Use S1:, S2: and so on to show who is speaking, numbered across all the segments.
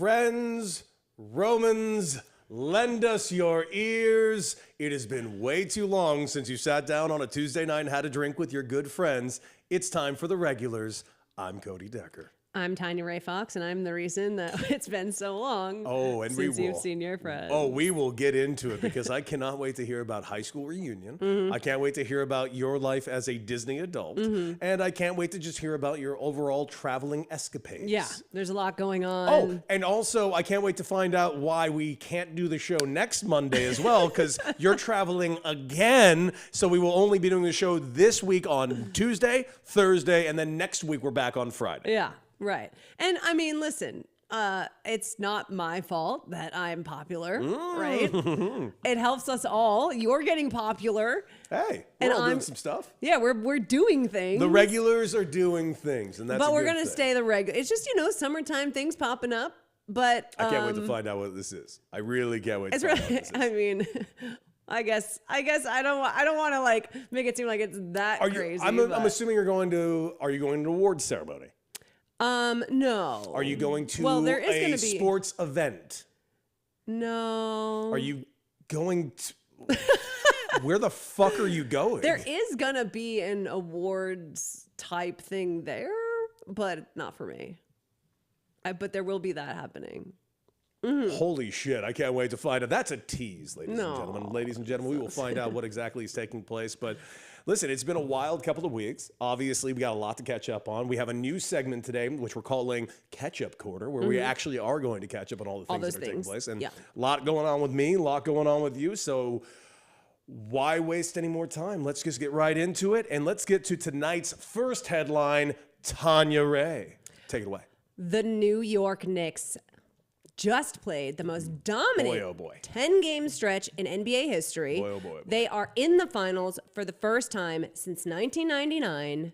S1: Friends, Romans, lend us your ears. It has been way too long since you sat down on a Tuesday night and had a drink with your good friends. It's time for the regulars. I'm Cody Decker.
S2: I'm Tanya Ray Fox, and I'm the reason that it's been so long since you've seen your friends.
S1: Oh, we will get into it because I cannot wait to hear about high school reunion. I can't wait to hear about your life as a Disney adult. And I can't wait to just hear about your overall traveling escapades.
S2: Yeah, there's a lot going on.
S1: Oh, and also I can't wait to find out why we can't do the show next Monday as well, because you're traveling again. So we will only be doing the show this week on Tuesday, Thursday, and then next week we're back on Friday.
S2: Yeah. Right. And I mean, listen, it's not my fault that I'm popular, right? It helps us all. You're getting popular.
S1: Hey, we're all doing some stuff.
S2: Yeah, we're doing things.
S1: The regulars are doing things, and that's
S2: But we're
S1: going
S2: to stay the regular. It's just, summertime things popping up. But
S1: I can't wait to find out what this is. I really can't wait to find out what this is.
S2: I mean, I guess I don't want to like make it seem like it's that crazy.
S1: I'm assuming are you going to awards ceremony?
S2: No.
S1: Are you going to
S2: there is
S1: a
S2: gonna be
S1: sports event?
S2: No.
S1: Are you going to where the fuck are you going?
S2: There is gonna be an awards type thing there, but not for me. But there will be that happening.
S1: Holy shit, I can't wait to find out. That's a tease, ladies and gentlemen. Ladies and gentlemen, we will find out what exactly is taking place. But listen, it's been a wild couple of weeks. Obviously, we got a lot to catch up on. We have a new segment today, which we're calling Catch-Up Corner, where we actually are going to catch up on all the things that are taking place. And a lot going on with me, a lot going on with you. So why waste any more time? Let's just get right into it. And let's get to tonight's first headline. Tanya Ray, take it away.
S2: The New York Knicks just played the most dominant 10-game stretch in NBA history.
S1: Boy, oh boy, oh boy.
S2: They are in the finals for the first time since 1999,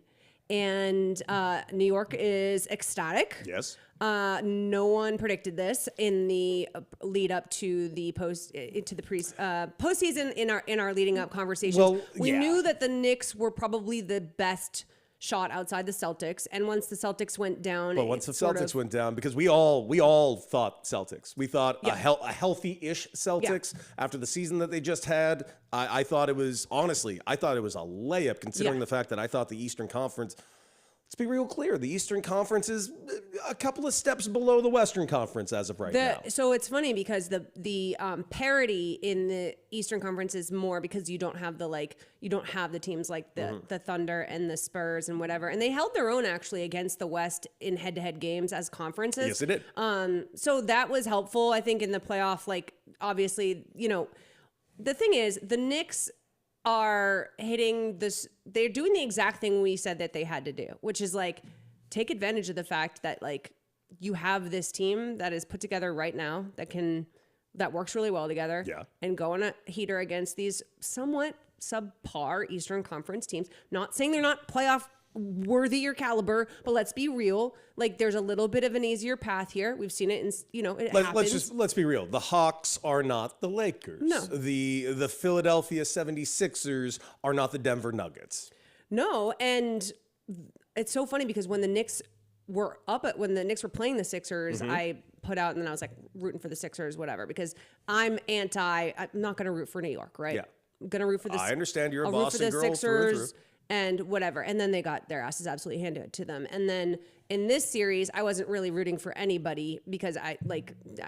S2: and New York is ecstatic.
S1: Yes.
S2: No one predicted this in the lead up to the postseason in our leading up conversations.
S1: Well,
S2: we knew that the Knicks were probably the best shot outside the Celtics, and once the Celtics went down,
S1: went down, because we all thought Celtics. We thought a healthy-ish Celtics after the season that they just had. I thought it was a layup, considering the fact that I thought the Eastern Conference. Let's be real clear. The Eastern Conference is a couple of steps below the Western Conference as of right now.
S2: So it's funny because the parity in the Eastern Conference is more because you don't have the teams like the Thunder and the Spurs and whatever. And they held their own actually against the West in head-to-head games as conferences.
S1: Yes, they did.
S2: So that was helpful, I think, in the playoff. Like, obviously, the thing is, the Knicks are hitting this. They're doing the exact thing we said that they had to do, which is like take advantage of the fact that like you have this team that is put together right now that works really well together and go on a heater against these somewhat subpar Eastern Conference teams. Not saying they're not playoff worthy or caliber, but let's be real. Like, there's a little bit of an easier path here. We've seen it, it happens.
S1: Let's be real. The Hawks are not the Lakers.
S2: No.
S1: The Philadelphia 76ers are not the Denver Nuggets.
S2: No, and it's so funny because when the Knicks were playing the Sixers, I put out, and then I was like rooting for the Sixers, whatever, because I'm not going to root for New York, right?
S1: Yeah.
S2: I'm going to root for the
S1: I understand you're a
S2: I'll root for
S1: Boston
S2: the
S1: girl
S2: Sixers.
S1: through and through.
S2: And whatever. And then they got their asses absolutely handed to them. And then in this series, I wasn't really rooting for anybody because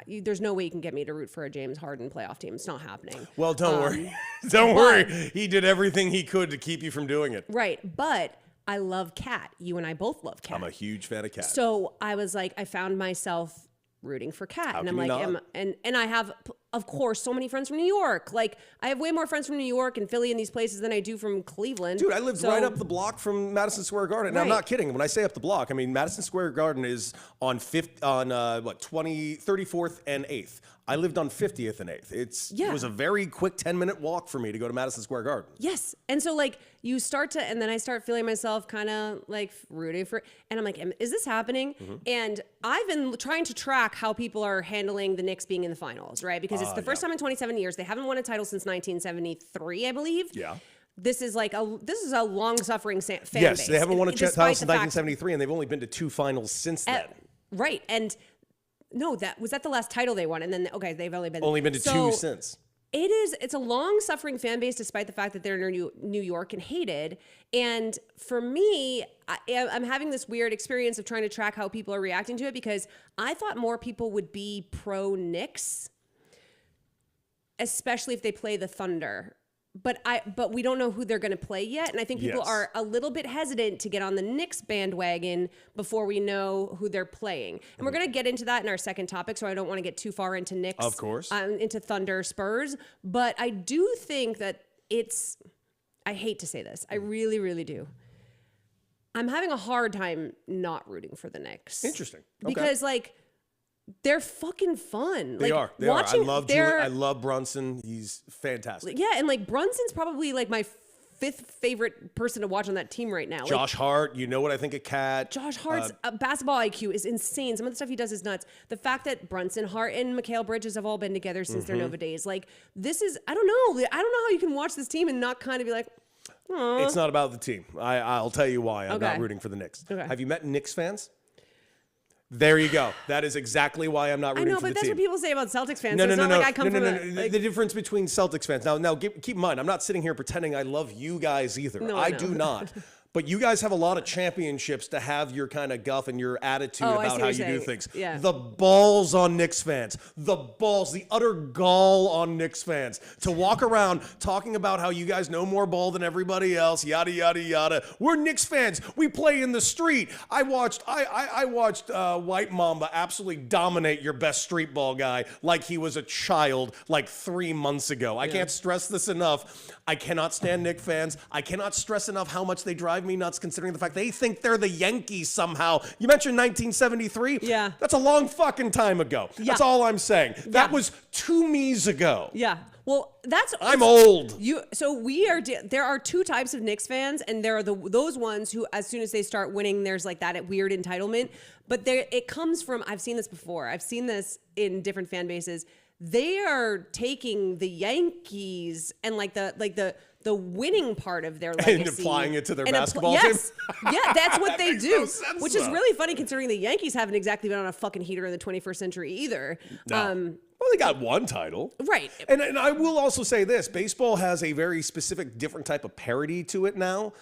S2: there's no way you can get me to root for a James Harden playoff team. It's not happening.
S1: Well, don't worry. Don't worry. He did everything he could to keep you from doing it.
S2: Right. But I love Kat. You and I both love Kat.
S1: I'm a huge fan of Kat.
S2: So I was like, I found myself rooting for Kat. And I'm like, and I have, of course, so many friends from New York. Like, I have way more friends from New York and Philly and these places than I do from Cleveland.
S1: Dude, I lived right up the block from Madison Square Garden. And I'm not kidding. When I say up the block, I mean Madison Square Garden is on 34th and 8th. I lived on 50th and 8th. It was a very quick 10-minute walk for me to go to Madison Square Garden.
S2: Yes. And so like you start to, and then I start feeling myself kind of like rooting for, and I'm like, is this happening? And I've been trying to track how people are handling the Knicks being in the finals, right? Because it's the first time in 27 years. They haven't won a title since 1973, I believe.
S1: Yeah.
S2: This is a long-suffering fan base.
S1: Yes, they haven't won a title since 1973, and they've only been to 2 finals since then.
S2: Right. And No, that was the last title they won, and then okay, they've only been
S1: to two since.
S2: It's a long-suffering fan base, despite the fact that they're in New York and hated. And for me, I'm having this weird experience of trying to track how people are reacting to it, because I thought more people would be pro Knicks, especially if they play the Thunder. But we don't know who they're going to play yet, and I think people are a little bit hesitant to get on the Knicks bandwagon before we know who they're playing. And we're going to get into that in our second topic, so I don't want to get too far into Knicks,
S1: of course,
S2: into Thunder Spurs. But I do think that I hate to say this, I really, really do. I'm having a hard time not rooting for the Knicks.
S1: Interesting, okay.
S2: Because they're fucking fun.
S1: They are. I love Brunson. He's fantastic.
S2: Yeah, and Brunson's probably my fifth favorite person to watch on that team right now.
S1: Josh Hart, you know what I think of Cat.
S2: Josh Hart's basketball IQ is insane. Some of the stuff he does is nuts. The fact that Brunson, Hart, and Mikal Bridges have all been together since their Nova days. This is, I don't know how you can watch this team and not kind of be like, aww.
S1: It's not about the team. I'll tell you why I'm not rooting for the Knicks.
S2: Okay.
S1: Have you met Knicks fans? There you go. That is exactly why I'm not rooting for the team.
S2: I know, but that's what people say about Celtics fans.
S1: No.
S2: I come from
S1: The difference between Celtics fans. Now keep in mind, I'm not sitting here pretending I love you guys either.
S2: No,
S1: I do not. But you guys have a lot of championships to have your kind of guff and your attitude about how you do things.
S2: Yeah.
S1: The balls on Knicks fans. The balls, the utter gall on Knicks fans. To walk around talking about how you guys know more ball than everybody else, yada, yada, yada. We're Knicks fans. We play in the street. I watched White Mamba absolutely dominate your best street ball guy like he was a child 3 months ago. I can't stress this enough. I cannot stand Knicks fans. I cannot stress enough how much they drive me nuts, considering the fact they think they're the Yankees somehow. You mentioned 1973.
S2: Yeah.
S1: That's a long fucking time ago. Yeah. That's all I'm saying. Yeah. That was 2 me's ago.
S2: Yeah. Well,
S1: I'm old.
S2: There are two types of Knicks fans, and there are those ones who, as soon as they start winning, there's that weird entitlement. But it comes from, I've seen this before. I've seen this in different fan bases. They are taking the Yankees and the winning part of their legacy
S1: and applying it to their basketball team.
S2: Yes, yeah, that's what they do,
S1: no sense,
S2: which is really funny considering the Yankees haven't exactly been on a fucking heater in the 21st century either.
S1: No. Well, they got one title.
S2: Right.
S1: And I will also say this. Baseball has a very specific, different type of parody to it now.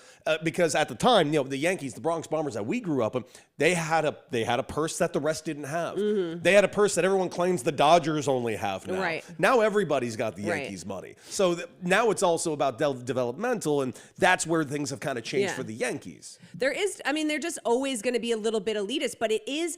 S1: Because at the time, the Yankees, the Bronx Bombers that we grew up in, they had a purse that the rest didn't have. Mm-hmm. They had a purse that everyone claims the Dodgers only have now.
S2: Right.
S1: Now everybody's got the Yankees money. So now it's also about developmental, and that's where things have kind of changed for the Yankees.
S2: They're just always going to be a little bit elitist, but it is,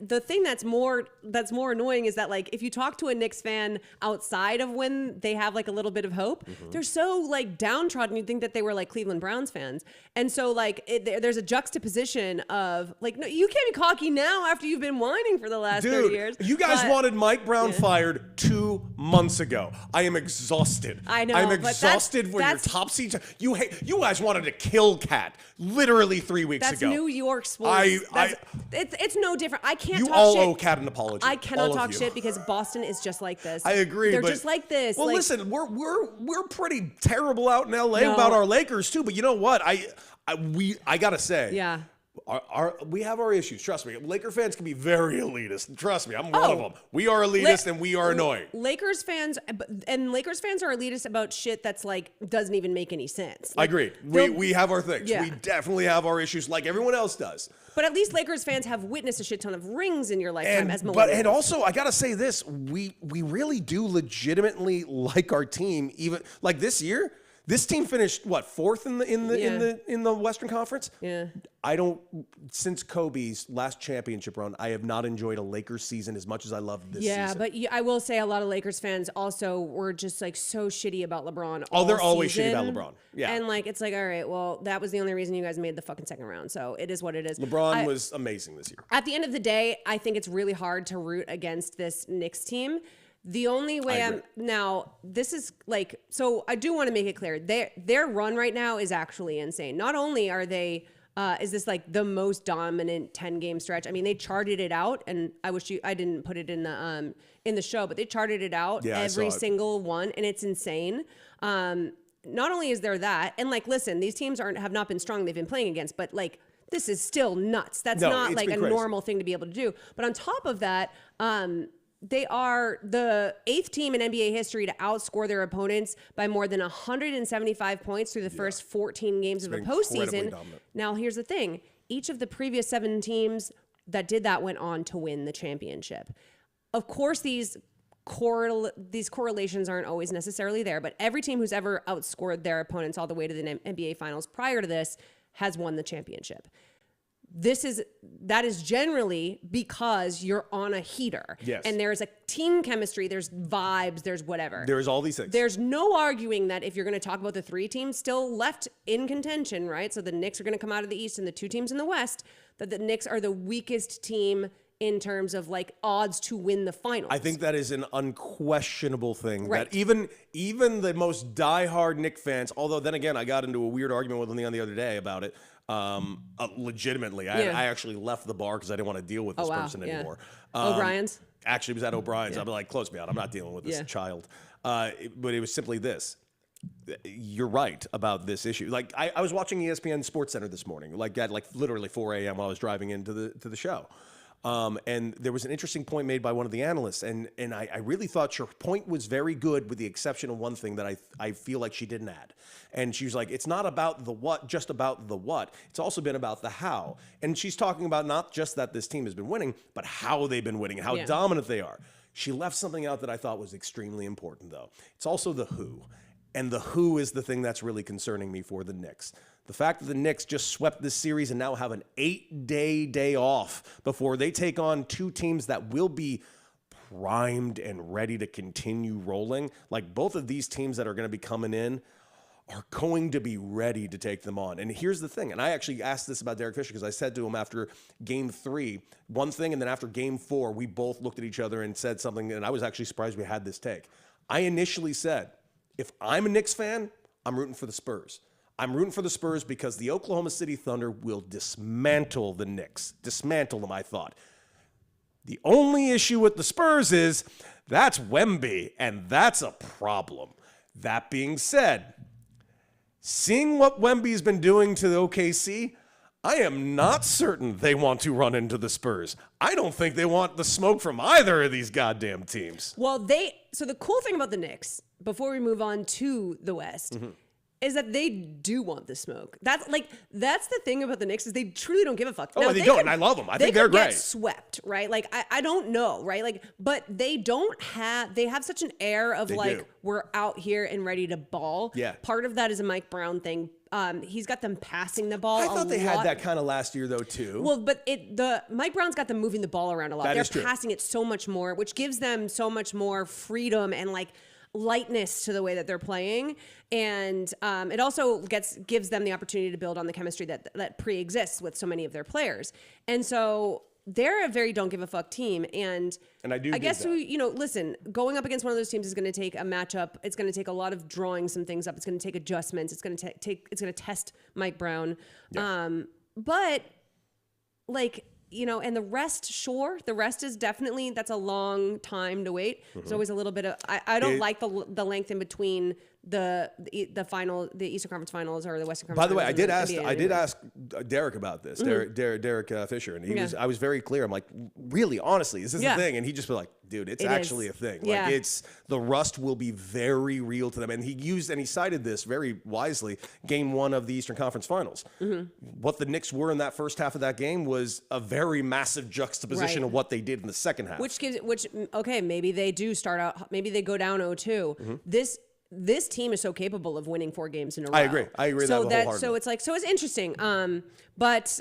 S2: the thing that's more annoying is that if you talk to a Knicks fan outside of when they have a little bit of hope, they're so downtrodden. You'd think that they were Cleveland Browns fans. And so there's a juxtaposition of no, you can't be cocky now after you've been whining for the last 30 years.
S1: You guys wanted Mike Brown fired 2 months ago. I am exhausted.
S2: I know.
S1: I'm exhausted with your topsy. You guys wanted to kill Cat literally 3 weeks ago.
S2: That's New York sports. It's no different. I can't talk shit.
S1: You all owe Cat an apology.
S2: I cannot talk shit because Boston is just like this.
S1: I agree.
S2: They're just like this.
S1: Well, listen, we're pretty terrible out in LA about our Lakers too. But you know what? I gotta say,
S2: yeah.
S1: We have our issues. Trust me. Laker fans can be very elitist. Trust me, I'm one of them. We are elitist and we are annoying.
S2: Lakers fans are elitist about shit that's doesn't even make any sense.
S1: I agree. We have our things.
S2: Yeah.
S1: We definitely have our issues like everyone else does.
S2: But at least Lakers fans have witnessed a shit ton of rings in your lifetime as millennials.
S1: And also, I gotta say this: we really do legitimately like our team. Even this year, this team finished fourth in the Western Conference.
S2: Yeah.
S1: Since Kobe's last championship run, I have not enjoyed a Lakers season as much as I loved this season.
S2: Yeah, but I will say a lot of Lakers fans also were just so shitty about LeBron.
S1: They're always shitty about LeBron. Yeah.
S2: And it's all right, well, that was the only reason you guys made the fucking second round. So it is what it is.
S1: LeBron was amazing this year.
S2: At the end of the day, I think it's really hard to root against this Knicks team. The only way this is so I do want to make it clear. Their run right now is actually insane. Not only are they, is this the most dominant 10-game stretch? I mean, they charted it out, and I wish I didn't put it in the show, but they charted it out every single one, and it's insane. Not only is there that, and listen, these teams have not been strong. They've been playing against, but this is still nuts. That's
S1: No,
S2: not
S1: it's
S2: like a
S1: been crazy.
S2: normal thing to be able to do. But on top of that, they are the 8th team in NBA history to outscore their opponents by more than 175 points through the first 14 games of the
S1: incredibly
S2: postseason.
S1: dominant.
S2: Now, here's the thing. Each of the previous 7 teams that did that went on to win the championship. Of course, these correlations aren't always necessarily there, but every team who's ever outscored their opponents all the way to the NBA Finals prior to this has won the championship. That is generally because you're on a heater.
S1: Yes.
S2: And there's a team chemistry, there's vibes, there's whatever.
S1: There's all these things.
S2: There's no arguing that if you're going to talk about the 3 teams still left in contention, right? So the Knicks are going to come out of the East and the 2 teams in the West, that the Knicks are the weakest team in terms of like odds to win the finals.
S1: I think that is an unquestionable thing.
S2: Right.
S1: That even the most diehard Knicks fans, although then again, I got into a weird argument with Leon the other day about it. Legitimately, I actually left the bar because I didn't want to deal with this person anymore.
S2: O'Brien's?
S1: Actually, it was at O'Brien's. I'd be like, close me out. I'm not dealing with this child. But it was simply this. You're right about this issue. Like I was watching ESPN Sports Center this morning, like at literally 4 a.m. while I was driving into the show. And there was an interesting point made by one of the analysts, and I really thought your point was very good, with the exception of one thing that I feel like she didn't add. And she was like, it's not about the what, just about the what. It's also been about the how. And she's talking about not just that this team has been winning, but how they've been winning, how dominant they are. She left something out that I thought was extremely important, though. It's also the who. And the who is the thing that's really concerning me for the Knicks. The fact that the Knicks just swept this series and now have an 8-day off before they take on 2 teams that will be primed and ready to continue rolling. Like, both of these teams that are going to be coming in are going to be ready to take them on. And here's the thing, and I actually asked this about Derek Fisher because I said to him after Game 3 one thing, and then after Game 4 we both looked at each other and said something, and I was actually surprised we had this take. I initially said, if I'm a Knicks fan, I'm rooting for the Spurs. I'm rooting for the Spurs because the Oklahoma City Thunder will dismantle the Knicks. Dismantle them, I thought. The only issue with the Spurs is that's Wemby, and that's a problem. That being said, seeing what Wemby's been doing to the OKC, I am not certain they want to run into the Spurs. I don't think they want the smoke from either of these goddamn teams.
S2: Well, so the cool thing about the Knicks, before we move on to the West, is that they do want the smoke. That's the thing about the Knicks, is they truly don't give a fuck.
S1: Oh,
S2: now,
S1: they don't, and I love them. I think they're
S2: could get
S1: great.
S2: swept, right? Like, I don't know, right? Like, but they have such an air of
S1: do.
S2: we're out here and ready to ball.
S1: Yeah.
S2: Part of that is a Mike Brown thing. He's got them passing the ball.
S1: I thought they had that kind of last year, though, too.
S2: Well, but Mike Brown's got them moving the ball around a lot.
S1: That is true.
S2: They're passing it so much more, which gives them so much more freedom and like lightness to the way that they're playing, and it also gives them the opportunity to build on the chemistry that pre-exists with so many of their players. And so they're a very don't give a fuck team, and
S1: I
S2: guess listen, going up against one of those teams is going to take a matchup. It's going to take a lot of drawing some things up. It's going to take adjustments. It's going to test Mike Brown.
S1: Yeah.
S2: But like, and the rest is definitely, that's a long time to wait. There's always a little bit of, I don't like the length in between the Eastern Conference Finals or the Western Conference.
S1: By the way, I
S2: Finals
S1: did ask Derek about this, Derek Fisher, and I was very clear. I'm like, really, honestly, is this a thing? And he just was like, dude, it's actually a thing.
S2: Yeah.
S1: Like, the rust will be very real to them. And he cited this very wisely. Game 1 of the Eastern Conference Finals. What the Knicks were in that first half of that game was a very massive juxtaposition of what they did in the second half.
S2: Maybe they do start out, maybe they go down 0-2. This team is so capable of winning 4 games in a row.
S1: I agree wholeheartedly.
S2: So it's interesting. But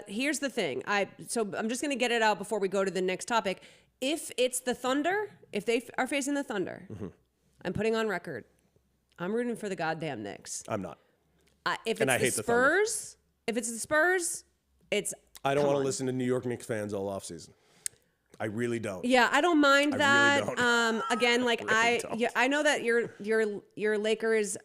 S2: here's the thing. I'm just going to get it out before we go to the next topic. If it's the Thunder, if they are facing the Thunder, I'm putting on record, I'm rooting for the goddamn Knicks.
S1: I'm not.
S2: If it's the Spurs, it's.
S1: I don't want to listen to New York Knicks fans all offseason. I really don't.
S2: Yeah, I don't mind that.
S1: Really don't.
S2: Again, like
S1: Really
S2: I know that your Lakers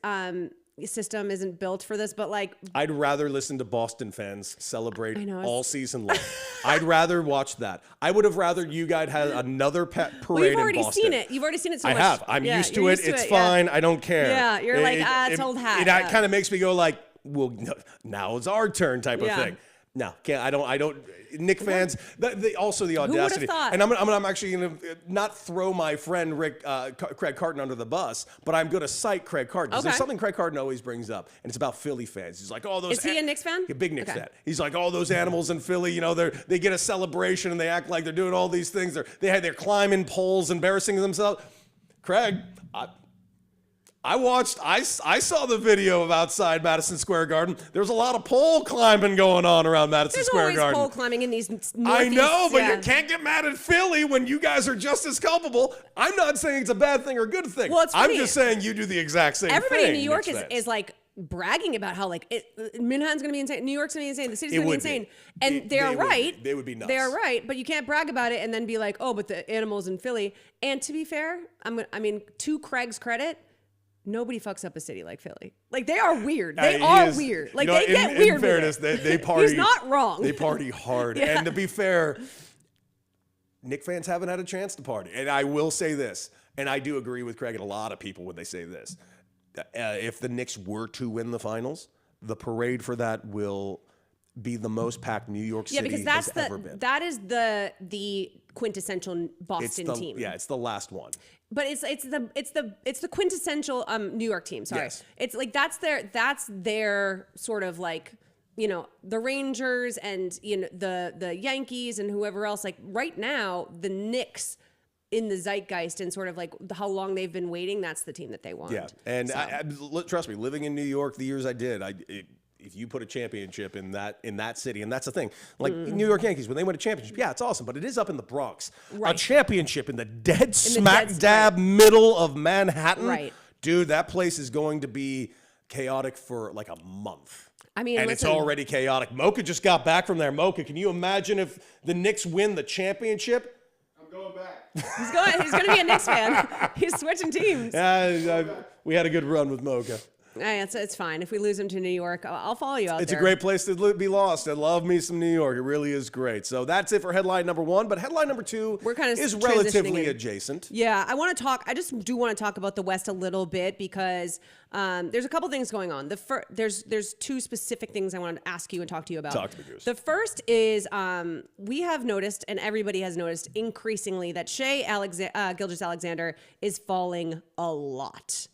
S2: system isn't built for this, but like
S1: I'd rather listen to Boston fans celebrate all season long. I'd rather watch that. I would have rather you guys had another parade in Boston.
S2: Well, you've already seen it. You've already seen it so much.
S1: I have. I'm used to it. It's fine. I don't care.
S2: Yeah, you're like, it's old hat.
S1: It kind of makes me go like, well, now it's our turn type of thing. No, can't. I don't. Knick fans. Also the audacity.
S2: thought?
S1: And I'm actually going to not throw my friend Craig Carton under the bus, but I'm going to cite Craig Carton because there's
S2: Okay.
S1: something Craig Carton always brings up, and it's about Philly fans. He's like, oh, those.
S2: Is he a Knicks fan?
S1: A big Knicks
S2: Okay.
S1: fan. He's like, all those animals in Philly. You know, they get a celebration and they act like they're doing all these things. They're climbing poles, embarrassing themselves. Craig, I saw the video of outside Madison Square Garden. There's a lot of pole climbing going on around Madison
S2: There's
S1: Square
S2: always
S1: Garden.
S2: pole climbing in these northeast.
S1: I know, but
S2: yeah.
S1: you can't get mad at Philly when you guys are just as culpable. I'm not saying it's a bad thing or a good thing.
S2: Well, it's
S1: I'm
S2: funny.
S1: just saying you do the exact same
S2: Everybody
S1: thing.
S2: in New York
S1: Knicks fans.
S2: is like bragging about how like Manhattan's gonna be insane, New York's gonna be insane, the city's
S1: It
S2: gonna be
S1: would be.
S2: insane, and they're right.
S1: They would be nuts.
S2: They're right, but you can't brag about it and then be like, oh, but the animals in Philly. And to be fair, I mean, to Craig's credit, nobody fucks up a city like Philly. Like they are weird. They are weird. Like they get weird.
S1: In fairness,
S2: with it.
S1: they party.
S2: He's not wrong.
S1: They party hard.
S2: Yeah.
S1: And to be fair, Knick fans haven't had a chance to party. And I will say this, and I do agree with Craig and a lot of people when they say this. If the Knicks were to win the finals, the parade for that will be the most packed New York City
S2: because
S1: has ever been.
S2: that is the quintessential Boston team.
S1: Yeah, it's the last one.
S2: But it's the quintessential New York team. Sorry,
S1: Yes.
S2: It's like that's their sort of like, you know, the Rangers and, you know, the Yankees and whoever else. Like right now, the Knicks in the zeitgeist and sort of like how long they've been waiting. That's the team that they want.
S1: Yeah, and
S2: So.
S1: trust me, living in New York the years I did, if you put a championship in that city, and that's the thing, like New York Yankees, when they win a championship, yeah, it's awesome, but it is up in the Bronx.
S2: Right.
S1: A championship in the dead
S2: dead-
S1: dab middle of Manhattan,
S2: Right.
S1: Dude, that place is going to be chaotic for like a month.
S2: I mean,
S1: and
S2: listen,
S1: it's already chaotic. Mocha just got back from there. Mocha, can you imagine if the Knicks win the championship?
S3: I'm going back.
S2: he's going to be a Knicks fan. He's switching teams.
S1: We had a good run with Mocha.
S2: It's fine. If we lose him to New York, I'll follow you out there.
S1: It's a great place to be lost. I love me some New York. It really is great. So that's it for headline number one. But headline number two
S2: We're kind of
S1: is
S2: transitioning
S1: relatively
S2: in.
S1: adjacent.
S2: Yeah, I just do want to talk about the West a little bit because there's a couple things going on. There's two specific things I want to ask you and talk to you about.
S1: Talk to me, Goose.
S2: The first is we have noticed, and everybody has noticed increasingly, that Shea Gilgeous-Alexander is falling a lot.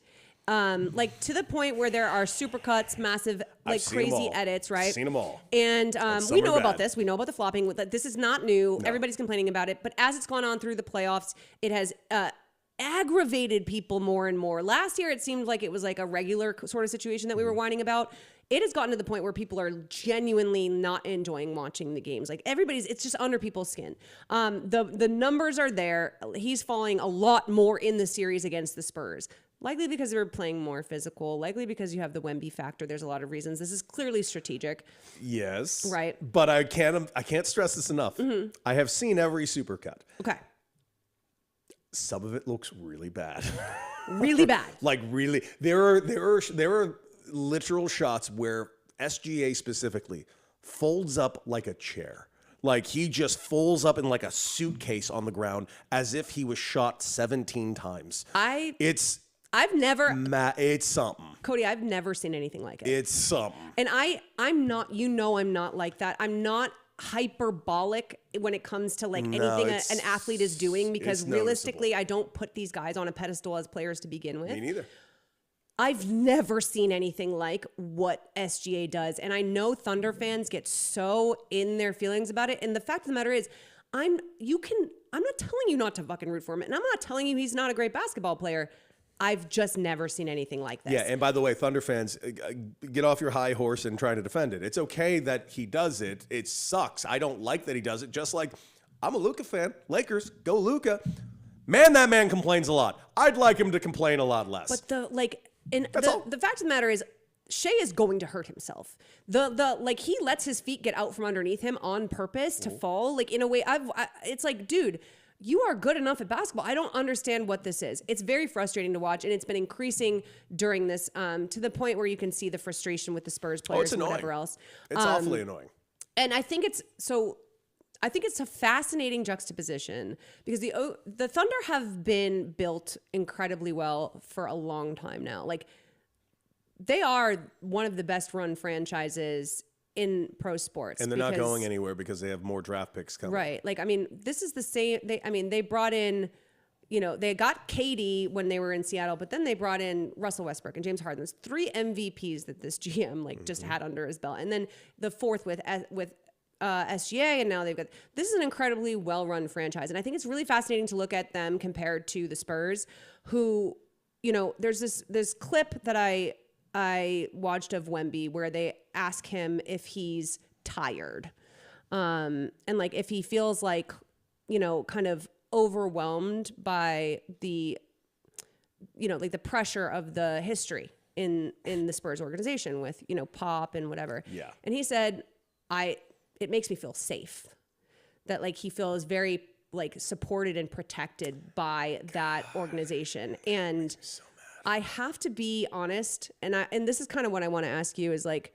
S2: Like to the point where there are supercuts, massive, like
S1: seen 'em
S2: crazy
S1: all.
S2: edits, right?
S1: Seen 'em all.
S2: And
S1: some
S2: we
S1: are
S2: know about
S1: bad.
S2: this. We know about the flopping. This is not new. Everybody's complaining about it. But as it's gone on through the playoffs, it has aggravated people more and more. Last year, it seemed like it was like a regular sort of situation that we were whining about. It has gotten to the point where people are genuinely not enjoying watching the games. Like it's just under people's skin. The numbers are there. He's falling a lot more in the series against the Spurs. Likely because they're playing more physical. Likely because you have the Wemby factor. There's a lot of reasons. This is clearly strategic.
S1: Yes.
S2: Right.
S1: But I can't stress this enough. I have seen every supercut.
S2: Okay.
S1: Some of it looks really bad.
S2: Really bad.
S1: Like really, there are literal shots where SGA specifically folds up like a chair. Like he just folds up in like a suitcase on the ground as if he was shot 17 times.
S2: I've never,
S1: It's something.
S2: Cody, I've never seen anything like it.
S1: It's something.
S2: And I'm not, I'm not like that. I'm not hyperbolic when it comes to like anything an athlete is doing, because
S1: it's
S2: realistically, I don't put these guys on a pedestal as players to begin with.
S1: Me neither.
S2: I've never seen anything like what SGA does. And I know Thunder fans get so in their feelings about it. And the fact of the matter is, I'm not telling you not to fucking root for him. And I'm not telling you he's not a great basketball player. I've just never seen anything like this.
S1: Yeah, and by the way, Thunder fans, get off your high horse and trying to defend it. It's okay that he does it. It sucks. I don't like that he does it. Just like I'm a Luka fan. Lakers, go Luka. Man, that man complains a lot. I'd like him to complain a lot less.
S2: But the fact of the matter is, Shea is going to hurt himself. He lets his feet get out from underneath him on purpose to fall. Like in a way, it's like, dude, you are good enough at basketball. I don't understand what this is. It's very frustrating to watch, and it's been increasing during this to the point where you can see the frustration with the Spurs players and whatever else.
S1: It's awfully annoying.
S2: And I think it's a fascinating juxtaposition because the Thunder have been built incredibly well for a long time now. Like they are one of the best run franchises in pro sports.
S1: And they're not going anywhere because they have more draft picks coming.
S2: Right. Like, I mean, this is the same. They brought in, they got Katie when they were in Seattle, but then they brought in Russell Westbrook and James Harden. There's 3 MVPs that this GM just had under his belt. And then the 4th with SGA, and now they've got, this is an incredibly well-run franchise. And I think it's really fascinating to look at them compared to the Spurs, who, there's this clip that I watched of Wemby where they ask him if he's tired. And like, if he feels like, kind of overwhelmed by the, like the pressure of the history in the Spurs organization with, Pop and whatever.
S1: Yeah.
S2: And he said, it makes me feel safe, that like he feels very like supported and protected by that organization. And
S1: so
S2: I have to be honest, and this is kind of what I want to ask you is like,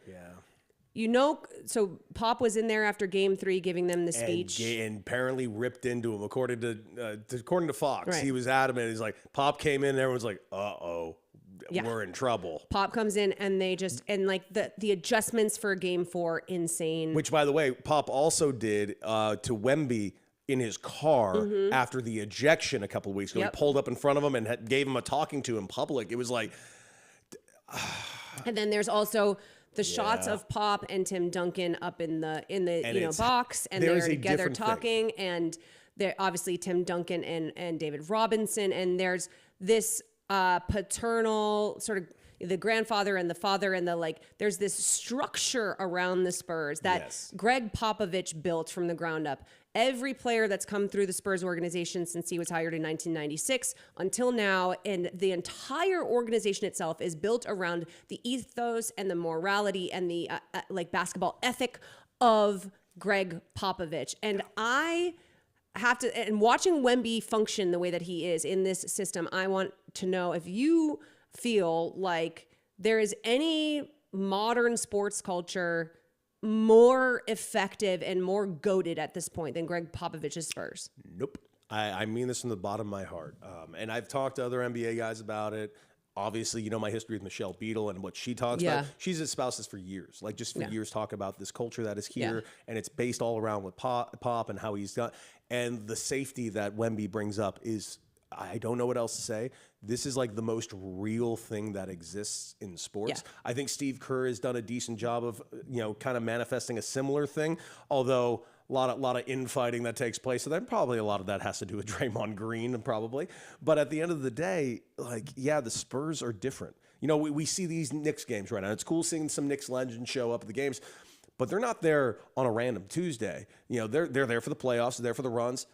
S2: so Pop was in there after Game 3 giving them the speech,
S1: and apparently ripped into him. According to Fox,
S2: right.
S1: He was adamant. He's like, Pop came in, and everyone's like, "Uh-oh, we're in trouble."
S2: Pop comes in, and they just like the adjustments for Game 4, insane.
S1: Which, by the way, Pop also did to Wemby in his car after the ejection a couple of weeks ago.
S2: Yep.
S1: He pulled up in front of him and gave him a talking to in public. It was like,
S2: and then there's also the shots of Pop and Tim Duncan up in the box, and they're together talking, and they're obviously Tim Duncan and David Robinson, and there's this paternal sort of the grandfather and the father and the like. There's this structure around the Spurs that Greg Popovich built from the ground up. Every player that's come through the Spurs organization since he was hired in 1996 until now, and the entire organization itself is built around the ethos and the morality and the like basketball ethic of Greg Popovich. And I have to, and watching Wemby function the way that he is in this system, I want to know if you feel like there is any modern sports culture more effective and more goated at this point than Greg Popovich's Spurs.
S1: Nope. I mean this from the bottom of my heart. And I've talked to other NBA guys about it. Obviously, my history with Michelle Beadle and what she talks about. She's espoused this for years, like just for years, talk about this culture that is here. And it's based all around with Pop and how he's done. And the safety that Wemby brings up is, I don't know what else to say. This is like the most real thing that exists in sports.
S2: Yeah.
S1: I think Steve Kerr has done a decent job of, kind of manifesting a similar thing, although a lot of infighting that takes place. So then probably a lot of that has to do with Draymond Green, probably. But at the end of the day, the Spurs are different. We see these Knicks games right now. It's cool seeing some Knicks legends show up at the games, but they're not there on a random Tuesday. They're there for the playoffs, they're there for the runs.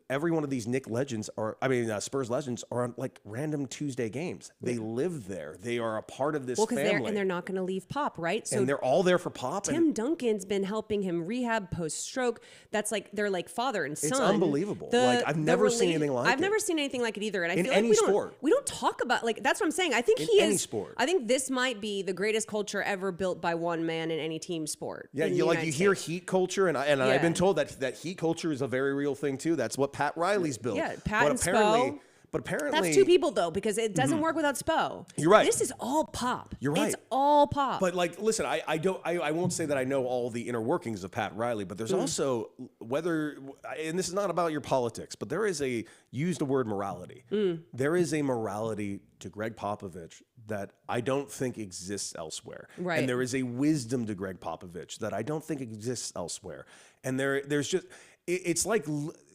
S1: Every one of these Spurs legends are on like random Tuesday games. They live there. They are a part of this family.
S2: They're not going to leave Pop, right?
S1: So and they're all there for Pop.
S2: Tim Duncan's been helping him rehab post-stroke. That's like, they're like father and son.
S1: It's unbelievable. I've never seen anything like it.
S2: I've never seen anything like it either. And I feel
S1: any sport.
S2: We don't talk about, that's what I'm saying. I think
S1: any sport.
S2: I think this might be the greatest culture ever built by one man in any team sport.
S1: Yeah, you hear heat culture, and I've been told that heat culture is a very real thing too. That's what Pat Riley's built.
S2: Yeah, Pat and Spo.
S1: But apparently...
S2: That's 2 people, though, because it doesn't work without Spo.
S1: You're right.
S2: This is all Pop.
S1: You're right.
S2: It's all Pop.
S1: But, listen, I won't say that I know all the inner workings of Pat Riley, but there's also and this is not about your politics, but there is use the word morality. There is a morality to Greg Popovich that I don't think exists elsewhere.
S2: Right.
S1: And there is a wisdom to Greg Popovich that I don't think exists elsewhere. And there's just... It's like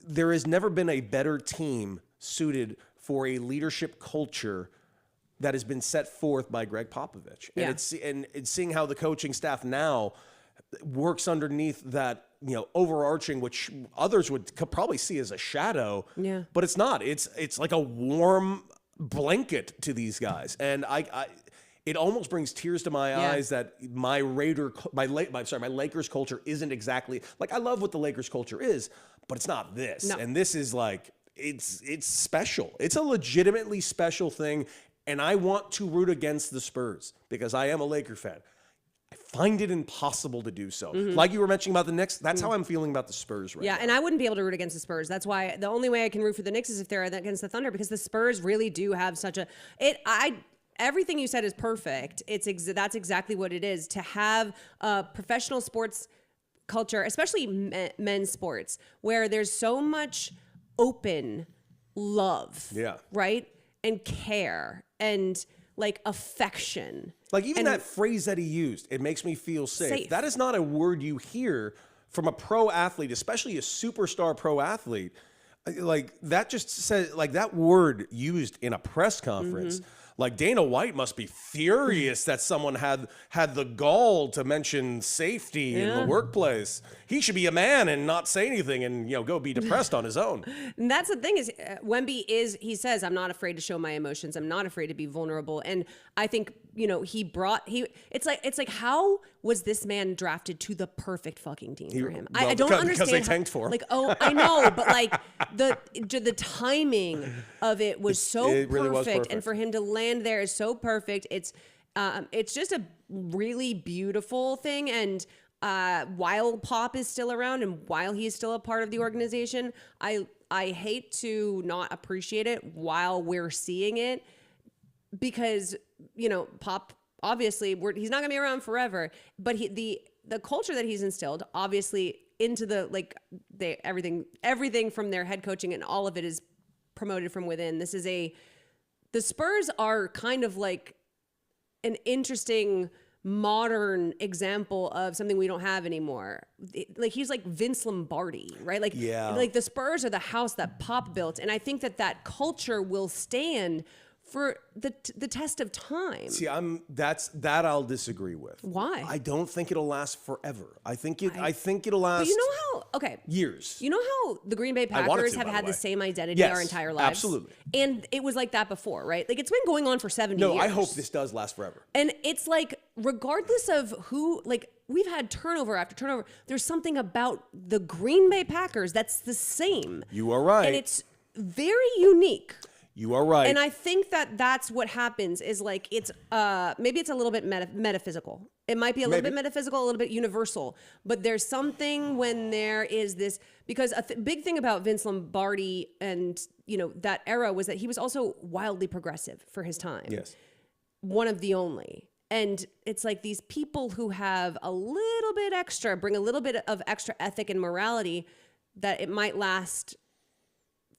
S1: there has never been a better team suited for a leadership culture that has been set forth by Greg Popovich.
S2: Yeah.
S1: And it's seeing how the coaching staff now works underneath that, overarching, which others could probably see as a shadow.
S2: Yeah.
S1: But it's not. It's like a warm blanket to these guys. And it almost brings tears to my eyes that my Lakers culture isn't exactly like, I love what the Lakers culture is, but it's not this.
S2: No.
S1: And this is like, it's special. It's a legitimately special thing. And I want to root against the Spurs because I am a Laker fan. I find it impossible to do so. Like you were mentioning about the Knicks, that's how I'm feeling about the Spurs right now.
S2: Yeah, and I wouldn't be able to root against the Spurs. That's why the only way I can root for the Knicks is if they're against the Thunder, because the Spurs really do have such a everything you said is perfect. That's exactly what it is to have a professional sports culture, especially men's sports, where there's so much open love, right, and care and like affection.
S1: Like even that phrase that he used, it makes me feel safe. That is not a word you hear from a pro athlete, especially a superstar pro athlete. Like that just says, like that word used in a press conference. Like Dana White must be furious that someone had the gall to mention safety in the workplace. He should be a man and not say anything and go be depressed on his own.
S2: And that's the thing is Wemby he says, I'm not afraid to show my emotions. I'm not afraid to be vulnerable. And I think, it's like how was this man drafted to the perfect fucking team for him? I don't understand.
S1: Because they tanked for him.
S2: Like, I know, but like the timing of it was so
S1: it really was perfect.
S2: And for him to land there is so perfect. It's just a really beautiful thing. And while Pop is still around and while he's still a part of the organization, I hate to not appreciate it while we're seeing it, because Pop obviously he's not gonna be around forever, but the culture that he's instilled obviously into everything from their head coaching, and all of it is promoted from within. The Spurs are kind of like an interesting modern example of something we don't have anymore. Like he's like Vince Lombardi, right? Like the Spurs are the house that Pop built, and I think that culture will stand for the test of time.
S1: See, that I'll disagree with.
S2: Why?
S1: I don't think it'll last forever. I think it'll last.
S2: But you know how? Okay.
S1: Years.
S2: You know how the Green Bay Packers have had the same identity our entire lives?
S1: Absolutely.
S2: And it was like that before, right? Like it's been going on for 70 years.
S1: No, I hope this does last forever.
S2: And it's like, regardless of who, like we've had turnover after turnover, there's something about the Green Bay Packers that's the same.
S1: You are right.
S2: And it's very unique.
S1: You are right.
S2: And I think that's what happens is like it's maybe it's a little bit metaphysical. It might be a little bit metaphysical, a little bit universal. But there's something when there is this, because a big thing about Vince Lombardi and that era was that he was also wildly progressive for his time.
S1: Yes.
S2: One of the only. And it's like these people who have a little bit extra, bring a little bit of extra ethic and morality, that it might last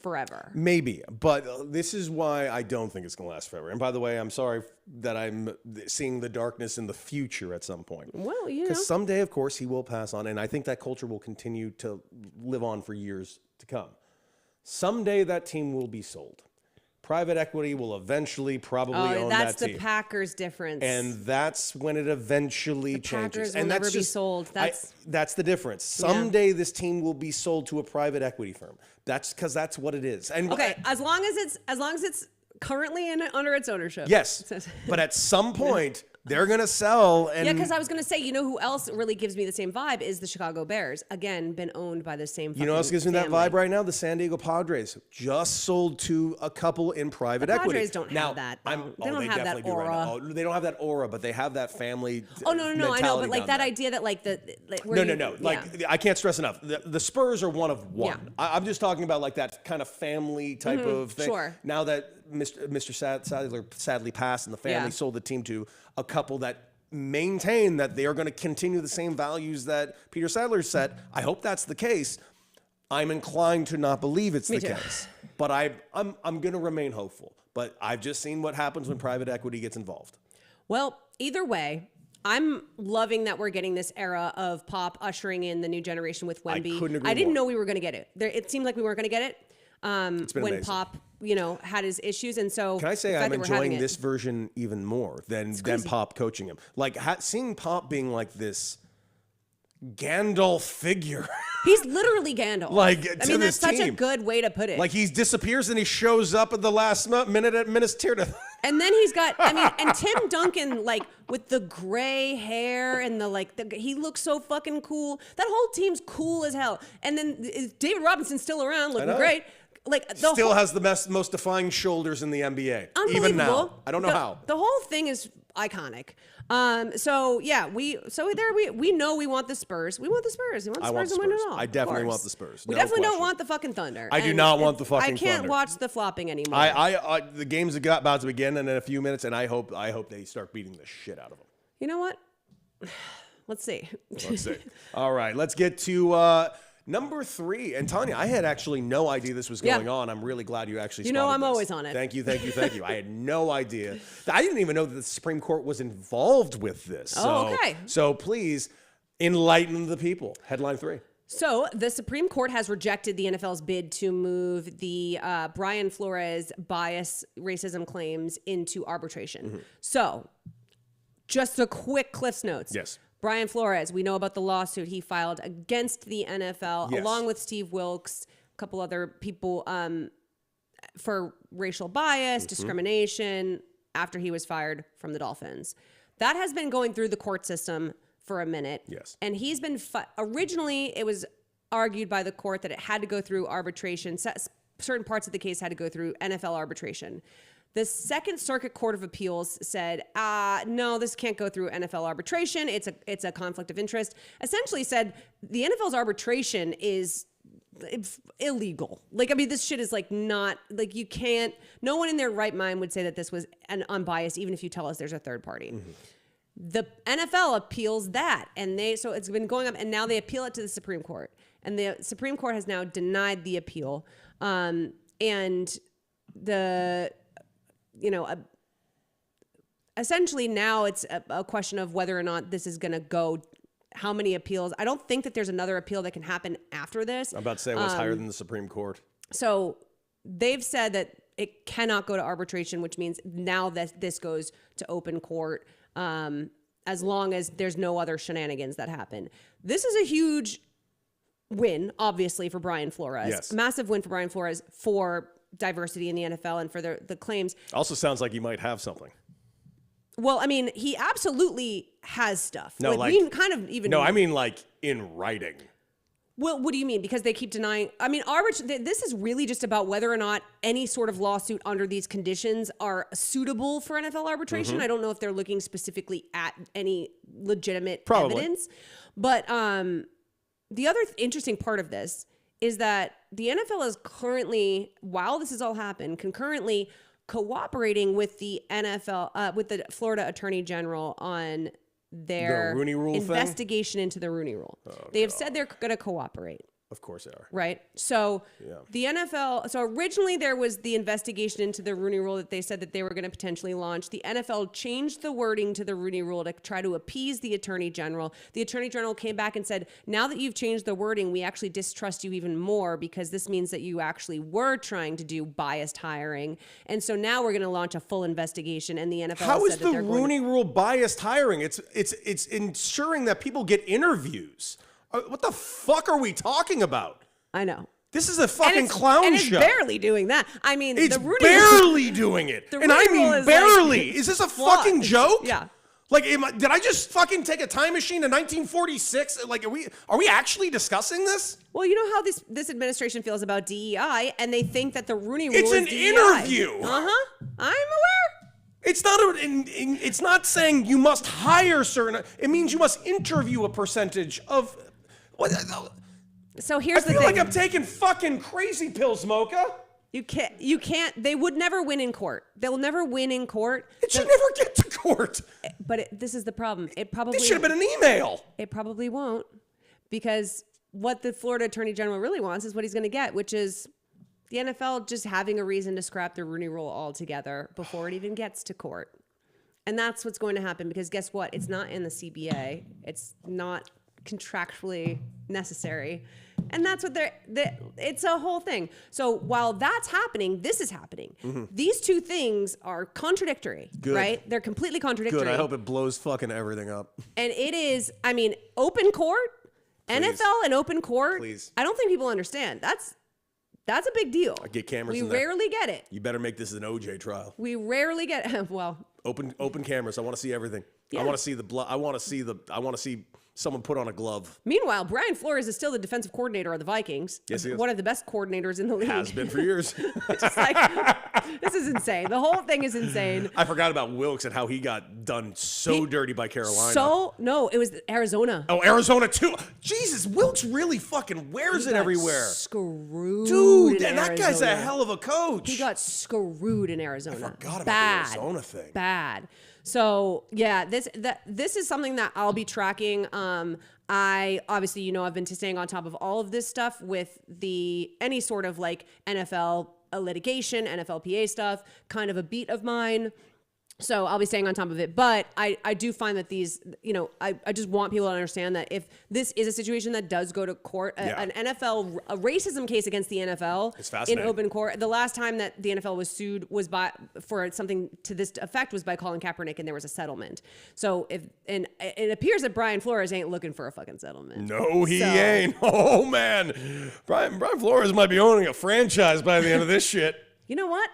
S2: forever.
S1: Maybe, but this is why I don't think it's going to last forever. And by the way, I'm sorry that I'm seeing the darkness in the future at some point.
S2: Well,
S1: because someday, of course, he will pass on, and I think that culture will continue to live on for years to come. Someday that team will be sold. Private equity will eventually probably own that
S2: team. That's the Packers difference.
S1: And that's when it eventually changes.
S2: Packers will never be sold.
S1: That's the difference. Someday this team will be sold to a private equity firm. That's because that's what it is. And
S2: okay, as long as it's currently under its ownership.
S1: Yes, but at some point they're gonna sell. And
S2: because I was gonna say, who else really gives me the same vibe is the Chicago Bears. Again, been owned by the same.
S1: You know what else gives me that vibe right now? The San Diego Padres just sold to a couple in private equity.
S2: Padres don't have that. They don't have that aura.
S1: Right they don't have that aura, but they have that family.
S2: Oh no, I know, but like that idea that like
S1: no. Like I can't stress enough. The Spurs are one of one. Yeah. I'm just talking about like that kind of family type of thing.
S2: Sure.
S1: Now that Mr. Sadler sadly passed and the family sold the team to a couple that maintain that they are going to continue the same values that Peter Sadler set. I hope that's the case. I'm inclined to not believe it's the case, but I'm going to remain hopeful. But I've just seen what happens when private equity gets involved.
S2: Well, either way, I'm loving that we're getting this era of Pop ushering in the new generation with Wemby.
S1: I couldn't agree
S2: I didn't
S1: more.
S2: know we were going to get it. It seemed like we weren't going to get it.
S1: It's been
S2: when
S1: amazing.
S2: Pop, had his issues, and so
S1: can I say I'm enjoying this version even more than Pop coaching him? Like seeing Pop being like this Gandalf figure.
S2: He's literally Gandalf. That's such a good way to put it.
S1: Like he disappears and he shows up at the last minute at Minas Tirith.
S2: And then he's got, and Tim Duncan, like with the gray hair and he looks so fucking cool. That whole team's cool as hell. And then David Robinson's still around, looking great. Like
S1: still has the most defying shoulders in the NBA. Even now. I don't know how.
S2: The whole thing is iconic. So yeah, we know we want the Spurs. We want the Spurs. We want the Spurs to win it all.
S1: I definitely want the Spurs.
S2: We
S1: No
S2: definitely don't
S1: question.
S2: want the fucking Thunder.
S1: I do not want the fucking
S2: I can't
S1: Thunder.
S2: watch the flopping anymore.
S1: I the game's about to begin in a few minutes, and I hope they start beating the shit out of them.
S2: You know what? Let's see.
S1: Let's see. All right, let's get to number 3. And Tanya, I had actually no idea this was going on. I'm really glad you actually.
S2: You know,
S1: spotted
S2: I'm
S1: this.
S2: always on it.
S1: Thank you. I had no idea. I didn't even know that the Supreme Court was involved with this.
S2: Oh, okay.
S1: So please enlighten the people. Headline 3.
S2: So the Supreme Court has rejected the NFL's bid to move the Brian Flores bias racism claims into arbitration. So just a quick Cliff's Notes.
S1: Yes.
S2: Brian Flores, we know about the lawsuit he filed against the NFL,
S1: Yes.
S2: along with Steve Wilkes, a couple other people, for racial bias, discrimination, after he was fired from the Dolphins. That has been going through the court system for a minute.
S1: Yes.
S2: And he's been, originally it was argued by the court that it had to go through arbitration. Certain parts of the case had to go through NFL arbitration. The Second Circuit Court of Appeals said, no, this can't go through NFL arbitration. It's a conflict of interest. Essentially said the NFL's arbitration is illegal. Like, I mean, this shit is like not, like you can't, no one in their right mind would say that this was an unbiased, even if you tell us there's a third party. The NFL appeals that, and so it's been going up, and now they appeal it to the Supreme Court. And the Supreme Court has now denied the appeal. And essentially now it's a question of whether or not this is going to go, how many appeals. I don't think that there's another appeal that can happen after this.
S1: I'm about to say it was higher than the Supreme Court.
S2: So they've said that it cannot go to arbitration, which means now that this goes to open court, as long as there's no other shenanigans that happen. This is a huge win, obviously, for Brian Flores.
S1: Yes.
S2: Massive win for Brian Flores for diversity in the NFL and for the claims.
S1: Also sounds like he might have something.
S2: Well, I mean, he absolutely has stuff.
S1: No,
S2: we kind of even.
S1: No, I mean like in writing.
S2: Well, what do you mean? Because they keep denying. I mean, this is really just about whether or not any sort of lawsuit under these conditions are suitable for NFL arbitration. I don't know if they're looking specifically at any legitimate evidence. But the other interesting part of this is that the NFL is currently, while this has all happened, concurrently cooperating with the NFL, with the Florida Attorney General on their
S1: The Rooney Rule
S2: investigation into the Rooney Rule. They have said they're going to cooperate.
S1: Of course they are.
S2: Right. So the NFL, so originally there was the investigation into the Rooney Rule that they said that they were going to potentially launch. The NFL changed the wording to the Rooney Rule to try to appease the Attorney General. The Attorney General came back and said, now that you've changed the wording, we actually distrust you even more because this means that you actually were trying to do biased hiring. And so now we're going to launch a full investigation. And the NFL
S1: How is
S2: said that
S1: the Rooney Rule biased hiring? It's ensuring that people get interviews. What the fuck are we talking about?
S2: I know.
S1: This is a fucking clown
S2: and it's
S1: show.
S2: barely doing that. I mean,
S1: It's
S2: the Rooney
S1: barely doing it.
S2: the
S1: And I
S2: Rooney Rule
S1: mean
S2: is
S1: barely.
S2: like
S1: Is this a
S2: flawed.
S1: fucking joke?
S2: Yeah.
S1: Like, did I just fucking take a time machine to 1946? Like, are we actually discussing this?
S2: Well, you know how this administration feels about DEI, and they think that the Rooney Rule
S1: It's
S2: is
S1: an
S2: DEI.
S1: interview.
S2: I'm aware.
S1: It's not it's not saying you must hire certain. It means you must interview a percentage of. What?
S2: So
S1: I
S2: here's the
S1: feel
S2: thing.
S1: like I'm taking fucking crazy pills, Mocha.
S2: You can't. They would never win in court. They'll never win in court.
S1: It should never get to court.
S2: But this is the problem. It probably
S1: This should have been an email.
S2: It probably won't, because what the Florida Attorney General really wants is what he's going to get, which is the NFL just having a reason to scrap the Rooney Rule altogether before it even gets to court. And that's what's going to happen, because guess what? It's not in the CBA. It's not contractually necessary. And that's what it's a whole thing. So while that's happening, this is happening. These two things are contradictory, right? They're completely contradictory.
S1: Good. I hope it blows fucking everything up.
S2: And it is, I mean, open court, NFL and open court.
S1: Please.
S2: I don't think people understand. That's a big deal.
S1: I get cameras
S2: We
S1: in there.
S2: rarely get it.
S1: You better make this an OJ trial.
S2: We rarely get well,
S1: Open cameras. I want to see everything.
S2: Yeah.
S1: I want to see the blood. I want to see someone put on a glove.
S2: Meanwhile, Brian Flores is still the defensive coordinator of the Vikings.
S1: Yes, he is.
S2: One of the best coordinators in the league.
S1: Has been for years.
S2: Just like, this is insane. The whole thing is insane.
S1: I forgot about Wilkes and how he got done so dirty by Carolina.
S2: No, it was Arizona.
S1: Oh, Arizona too. Jesus, Wilkes really fucking wears it everywhere.
S2: Screwed.
S1: Dude,
S2: in
S1: and that guy's a
S2: Arizona.
S1: hell of a coach.
S2: He got screwed in Arizona.
S1: I forgot about
S2: Bad.
S1: the Arizona thing.
S2: Bad. So yeah, this is something that I'll be tracking. I obviously, I've been staying on top of all of this stuff with any sort of like NFL litigation, NFLPA stuff, kind of a beat of mine. So I'll be staying on top of it. But I do find that these, I just want people to understand that if this is a situation that does go to court, an NFL, a racism case against the NFL
S1: It's
S2: in
S1: fascinating.
S2: open court, the last time that the NFL was sued was for something to this effect was by Colin Kaepernick, and there was a settlement. So and it appears that Brian Flores ain't looking for a fucking settlement.
S1: No, he
S2: So-
S1: ain't. Oh, man. Brian Flores might be owning a franchise by the end of this shit.
S2: You know what?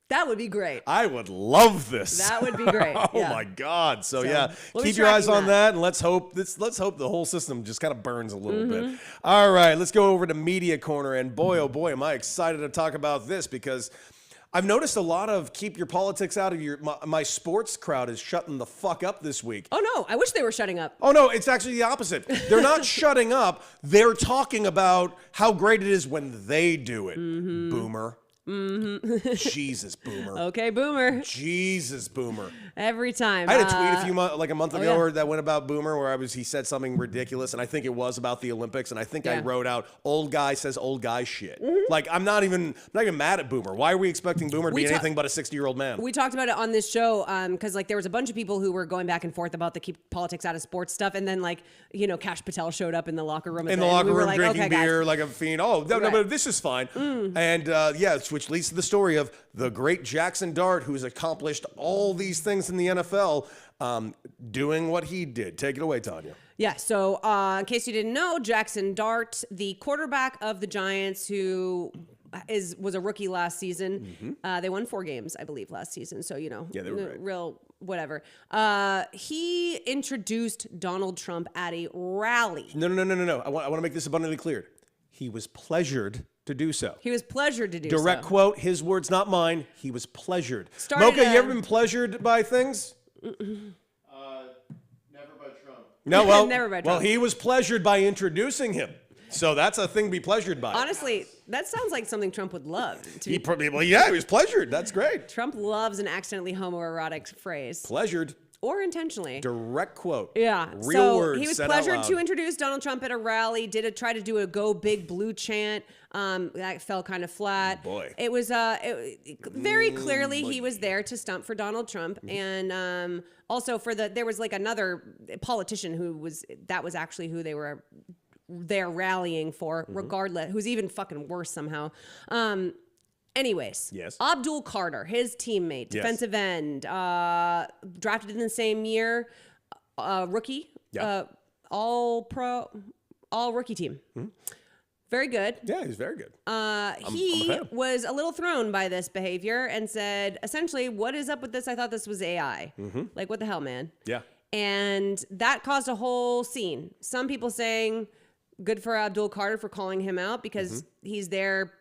S2: That would be great.
S1: I would love this.
S2: That would be great.
S1: Oh
S2: Yeah.
S1: my God! So yeah,
S2: we'll be
S1: keep your eyes
S2: tracking
S1: on
S2: that.
S1: that, and let's hope the whole system just kind of burns a little bit.
S2: Mm-hmm.
S1: All right, let's go over to Media Corner, and boy, oh boy, am I excited to talk about this because I've noticed a lot of keep your politics out of my sports crowd is shutting the fuck up this week.
S2: Oh no, I wish they were shutting up.
S1: Oh no, it's actually the opposite. They're not shutting up. They're talking about how great it is when they do it.
S2: Mm-hmm.
S1: Boomer. Jesus, Boomer.
S2: Okay, Boomer.
S1: Jesus, Boomer.
S2: Every time.
S1: I had a tweet a month ago
S2: yeah.
S1: that went about Boomer where he said something ridiculous, and I think it was about the Olympics, and I think I
S2: Yeah.
S1: wrote out old guy says old guy shit. Like I'm not even mad at Boomer. Why are we expecting Boomer to be anything but a 60-year-old man?
S2: We talked about it on this show because like there was a bunch of people who were going back and forth about the keep politics out of sports stuff, and then Cash Patel showed up in the locker room.
S1: In the locker
S2: we were
S1: room
S2: like,
S1: drinking
S2: okay, guys.
S1: beer like a fiend. Oh, no,
S2: Right.
S1: but this is fine. And which leads to the story of the great Jackson Dart, who's accomplished all these things in the NFL, doing what he did. Take it away, Tanya.
S2: Yeah, so in case you didn't know, Jackson Dart, the quarterback of the Giants, who was a rookie last season. They won 4 games, I believe, last season. So,
S1: Yeah, they were great.
S2: real whatever. He introduced Donald Trump at a rally.
S1: No. I want to make this abundantly clear. He was pleasured to do so.
S2: He was pleasured to do
S1: Direct
S2: so.
S1: quote, his words, not mine. He was pleasured.
S2: Started,
S1: Mocha, you ever been pleasured by things?
S3: Never by Trump.
S1: No, well,
S2: Never by
S1: well,
S2: Trump.
S1: he was pleasured by introducing him. So that's a thing to be pleasured by.
S2: Honestly, that sounds like something Trump would love.
S1: He probably, he was pleasured. That's great.
S2: Trump loves an accidentally homoerotic phrase,
S1: Pleasured.
S2: or intentionally.
S1: Direct quote.
S2: Yeah.
S1: Real
S2: so
S1: words
S2: he was
S1: said out
S2: pleasured
S1: loud.
S2: to introduce Donald Trump at a rally. Try to do a "Go Big Blue" chant. That fell kind of flat.
S1: Boy.
S2: It was very clearly he was there to stump for Donald Trump, and also there was like another politician who was actually who they were there rallying for, regardless, who's even fucking worse somehow. Anyways,
S1: Yes.
S2: Abdul Carter, his teammate,
S1: Yes.
S2: defensive end, drafted in the same year, rookie,
S1: Yeah.
S2: all rookie team. Very good.
S1: Yeah, he's very good.
S2: He
S1: fan.
S2: was a little thrown by this behavior and said, essentially, what is up with this? I thought this was AI. Like, what the hell, man?
S1: Yeah.
S2: And that caused a whole scene. Some people saying, good for Abdul Carter for calling him out because he's there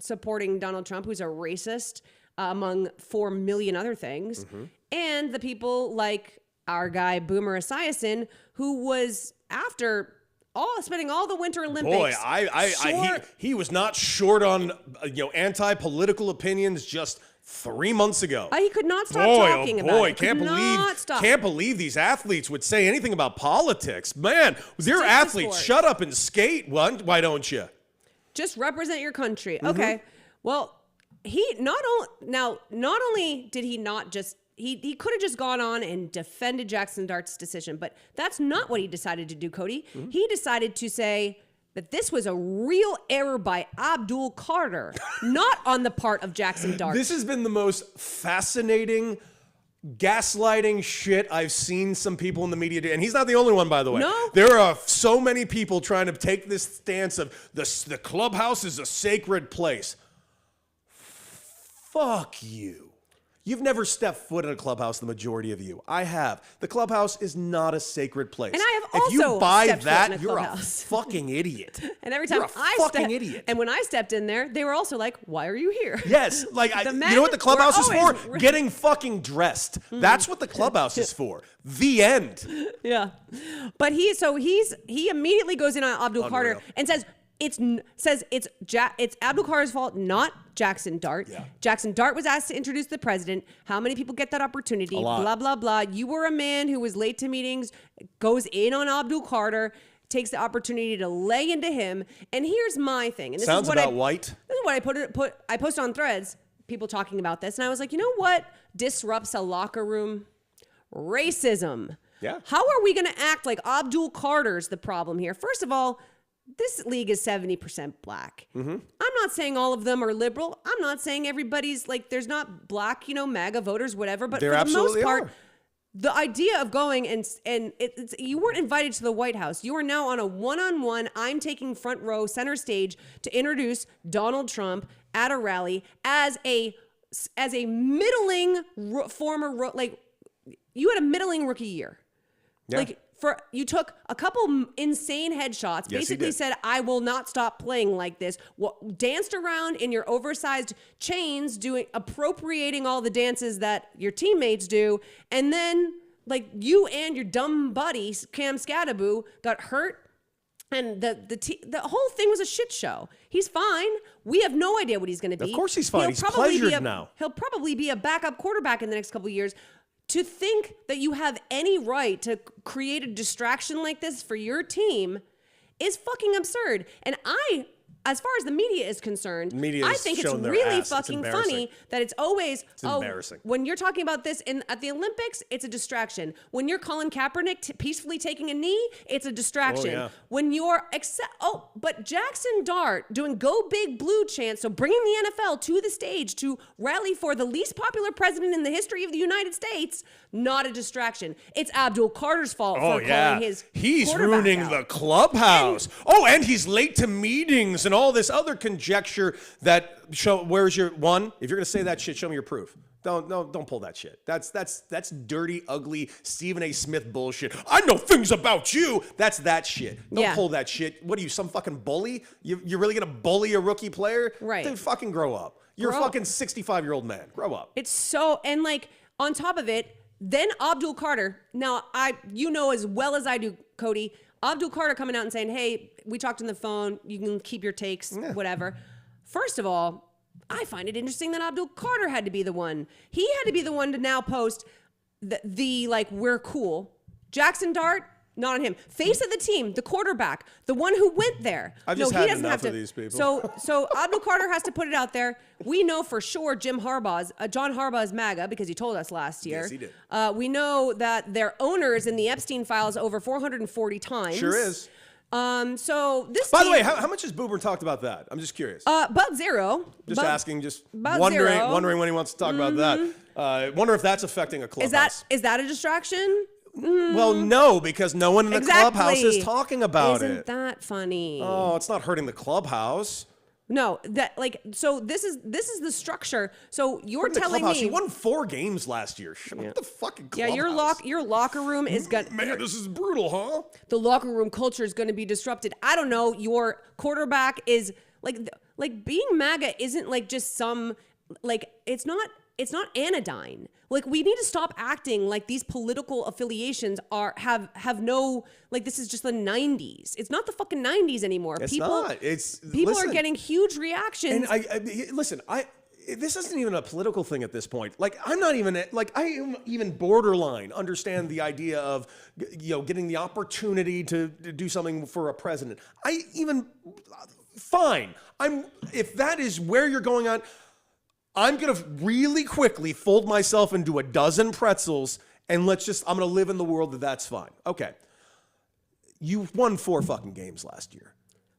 S2: supporting Donald Trump, who's a racist, among 4 million other things. And the people like our guy, Boomer Esiason, who was after spending all the Winter Olympics.
S1: Boy, he was not short on anti-political opinions just 3 months ago.
S2: He could not stop
S1: Boy,
S2: talking
S1: oh
S2: about
S1: boy,
S2: it.
S1: can't believe these athletes would say anything about politics. Man, they're
S2: Stick to
S1: athletes.
S2: sport.
S1: Shut up and skate. Why don't you?
S2: Just represent your country. Okay. Well, he not only did he not just he could have just gone on and defended Jackson Dart's decision, but that's not what he decided to do, Cody. He decided to say that this was a real error by Abdul Carter, not on the part of Jackson Dart.
S1: This has been the most fascinating gaslighting shit I've seen some people in the media do. And he's not the only one, by the way.
S2: No.
S1: There are so many people trying to take this stance of the clubhouse is a sacred place. Fuck you. You've never stepped foot in a clubhouse, the majority of you. I have. The clubhouse is not a sacred place.
S2: And I have
S1: If you
S2: also
S1: buy
S2: stepped foot in
S1: that,
S2: a
S1: you're a
S2: clubhouse.
S1: fucking idiot.
S2: And every time
S1: you're a fucking idiot.
S2: And when I stepped in there, they were also like, "Why are you here?"
S1: Yes, like you
S2: men
S1: know what the clubhouse is
S2: were
S1: for?
S2: always-
S1: Getting fucking dressed. That's what the clubhouse is for. The end.
S2: Yeah, but he immediately goes in on Abdul Carter
S1: Unreal.
S2: and says it's Abdul Carter's fault, not Jackson Dart.
S1: Yeah.
S2: Jackson Dart was asked to introduce the president. How many people get that opportunity?
S1: A lot.
S2: Blah blah blah. You were a man who was late to meetings, goes in on Abdul Carter, takes the opportunity to lay into him. And here's my thing. And this
S1: Sounds
S2: is what
S1: about white.
S2: This is what I posted on Threads. People talking about this, and I was like, you know what disrupts a locker room? Racism.
S1: Yeah.
S2: How are we going to act like Abdul Carter's the problem here? First of all, this league is 70% black.
S1: Mm-hmm.
S2: I'm not saying all of them are liberal. I'm not saying everybody's like, there's not black, MAGA voters, whatever. But
S1: There
S2: for the most
S1: absolutely
S2: part,
S1: are.
S2: the idea of going and you weren't invited to the White House. You are now on a one-on-one. I'm taking front row, center stage to introduce Donald Trump at a rally as a middling former like you had a middling rookie year.
S1: Yeah.
S2: Like you took a couple insane headshots,
S1: Yes, he
S2: basically
S1: did.
S2: said, I will not stop playing like this. Danced around in your oversized chains, appropriating all the dances that your teammates do. And then like you and your dumb buddy, Cam Scadaboo, got hurt. And the whole thing was a shit show. He's fine. We have no idea what he's going to be.
S1: Of course he's fine. He's
S2: probably
S1: pleasured now.
S2: He'll probably be a backup quarterback in the next couple of years. To think that you have any right to create a distraction like this for your team is fucking absurd. And as far as the media is concerned,
S1: Media
S2: I
S1: has
S2: think it's
S1: shown their
S2: really
S1: ass. It's
S2: fucking
S1: embarrassing.
S2: funny that it's always
S1: embarrassing.
S2: when you're talking about this at the Olympics, it's a distraction. When you're Colin Kaepernick peacefully taking a knee, it's a distraction.
S1: Oh, yeah.
S2: When you're but Jackson Dart doing "Go Big Blue" chants, so bringing the NFL to the stage to rally for the least popular president in the history of the United States, not a distraction. It's Abdul Carter's fault for calling his
S1: He's
S2: quarterback
S1: ruining
S2: out.
S1: the clubhouse. And he's late to meetings and all this other conjecture that where's your one? If you're gonna say that shit, show me your proof. Don't pull that shit. That's dirty, ugly Stephen A. Smith bullshit. I know things about you. That's that shit. Don't pull that shit. What are you, some fucking bully? You're really gonna bully a rookie player?
S2: Right.
S1: Dude, fucking grow up. You're a fucking 65-year-old man. Grow up.
S2: It's so, and like on top of it, then Abdul Carter. Now as well as I do, Cody. Abdul Carter coming out and saying, "Hey, we talked on the phone. You can keep your takes, whatever." First of all, I find it interesting that Abdul Carter had to be the one. He had to be the one to now post the like, we're cool. Jackson Dart, not on him. Face of the team, the quarterback, the one who went there.
S1: I've just had enough of these people.
S2: So Abdul Carter has to put it out there. We know for sure John Harbaugh's MAGA because he told us last year.
S1: Yes, he did.
S2: We know that their owners in the Epstein files over 440 times.
S1: Sure is.
S2: So this.
S1: By the way, how much has Boomer talked about that? I'm just curious.
S2: About zero.
S1: Just asking, just
S2: about
S1: wondering,
S2: zero.
S1: wondering when he wants to talk about that. Wonder if that's affecting a clubhouse.
S2: Is that a distraction?
S1: Well, no, because no one in the clubhouse is talking about
S2: Isn't
S1: it.
S2: that funny?
S1: Oh, it's not hurting the clubhouse.
S2: No, so this is the structure. So you're
S1: The
S2: telling
S1: clubhouse,
S2: me
S1: you won 4 games last year. Shut up the fucking clubhouse.
S2: your locker room is gonna
S1: Man, this is brutal, huh?
S2: the locker room culture is going to be disrupted. I don't know. Your quarterback is like being MAGA isn't like just some like it's not anodyne. Like we need to stop acting like these political affiliations have no like this is just the 90s. It's not the fucking 90s anymore.
S1: It's
S2: people
S1: not. It's
S2: people
S1: listen,
S2: are getting huge reactions.
S1: And listen. This isn't even a political thing at this point. Like I even borderline understand the idea of getting the opportunity to do something for a president. Fine. If that is where you're going on, I'm going to really quickly fold myself into a dozen pretzels and I'm going to live in the world that's fine. Okay. You won 4 fucking games last year.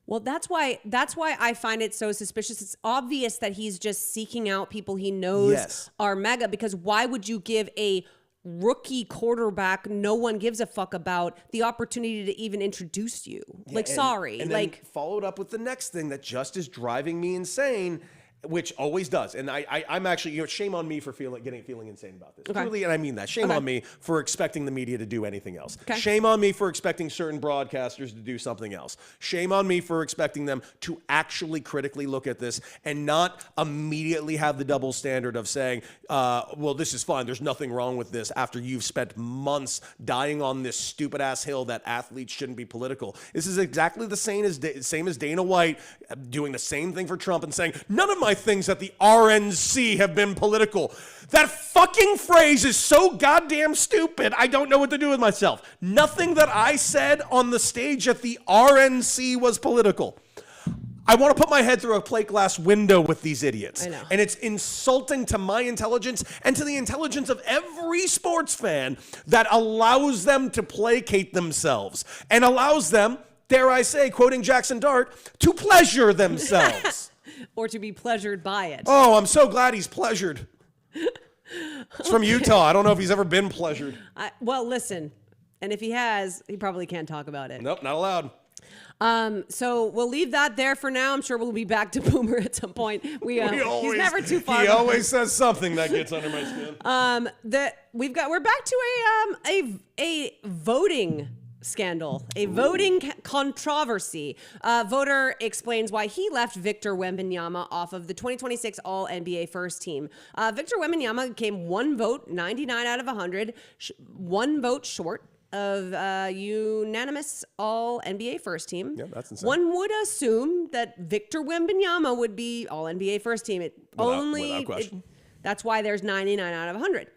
S2: Well, that's why I find it so suspicious. It's obvious that he's just seeking out people he knows are MAGA, because why would you give a rookie quarterback no one gives a fuck about the opportunity to even introduce you?
S1: And
S2: sorry.
S1: then followed up with the next thing that just is driving me insane. which always does. And I'm actually, shame on me for feeling insane about this.
S2: Okay.
S1: Truly, and I mean that. Shame on me for expecting the media to do anything else.
S2: Okay.
S1: Shame on me for expecting certain broadcasters to do something else. Shame on me for expecting them to actually critically look at this and not immediately have the double standard of saying, well, this is fine. There's nothing wrong with this after you've spent months dying on this stupid ass hill that athletes shouldn't be political. This is exactly the same as Dana White doing the same thing for Trump and saying, none of my things at the RNC have been political. That fucking phrase is so goddamn stupid, I don't know what to do with myself. Nothing that I said on the stage at the RNC was political. I want to put my head through a plate glass window with these idiots.
S2: I know.
S1: And it's insulting to my intelligence and to the intelligence of every sports fan that allows them to placate themselves and allows them, dare I say, quoting Jackson Dart, to pleasure themselves.
S2: Or to be pleasured by it.
S1: Oh, I'm so glad he's pleasured. It's from Utah. I don't know if he's ever been pleasured.
S2: Well, listen, and if he has, he probably can't talk about it.
S1: Nope, not allowed.
S2: So we'll leave that there for now. I'm sure we'll be back to Boomer at some point. He's never too far.
S1: He always says something that gets under my skin.
S2: We're back to a voting scandal, a voting controversy. Voter explains why he left Victor Wembanyama off of the 2026 All-NBA First Team. Victor Wembanyama came 1 vote, 99 out of 100, 1 vote short of unanimous All-NBA First Team.
S1: Yeah, that's insane.
S2: One would assume that Victor Wembanyama would be All-NBA First Team.
S1: Without question.
S2: That's why there's 99 out of 100.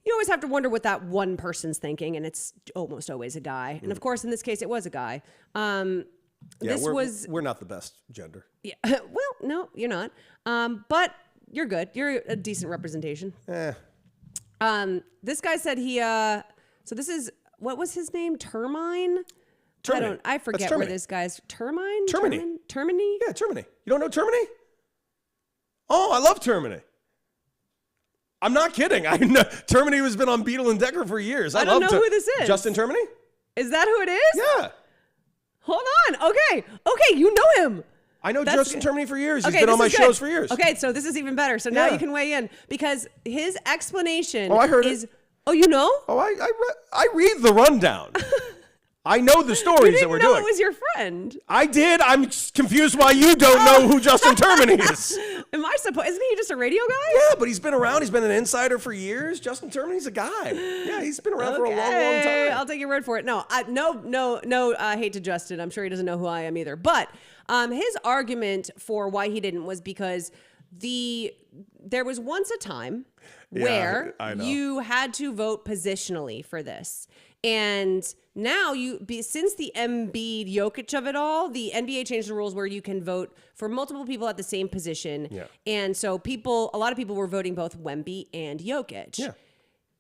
S2: You always have to wonder what that one person's thinking, and it's almost always a guy. And of course, in this case, it was a guy.
S1: We're not the best gender.
S2: Yeah. Well, no, you're not. But you're good. You're a decent representation. This guy said he. So this is, what was his name? Termine. I forget where this guy's Termine. Termini.
S1: Yeah, Termini. You don't know Termini? Oh, I love Termini. I'm not kidding. I know Termini has been on Beetle and Decker for years.
S2: I don't know who this is.
S1: Justin Termini?
S2: Is that who it is?
S1: Yeah.
S2: Hold on. Okay, you know him.
S1: I know Justin Termini for years. He's
S2: Okay,
S1: been on my
S2: this is
S1: shows
S2: good.
S1: for years.
S2: Okay, so this is even better. So now
S1: Yeah.
S2: you can weigh in because his explanation
S1: I heard
S2: is.
S1: it.
S2: Oh, you know?
S1: Oh, I read the rundown. I know the stories that we're doing.
S2: It was your friend.
S1: I did. I'm confused why you don't know who Justin Termini is.
S2: Am I supposed? Isn't he just a radio guy?
S1: Yeah, but he's been around. He's been an insider for years. Justin Termini's a guy. Yeah, he's been around for a long, long time.
S2: I'll take your word for it. No, no hate to Justin. I'm sure he doesn't know who I am either. But his argument for why he didn't was because there was once a time where you had to vote positionally for this. And now since the Embiid Jokic of it all, the NBA changed the rules where you can vote for multiple people at the same position.
S1: Yeah.
S2: And so a lot of people were voting both Wemby and Jokic.
S1: Yeah.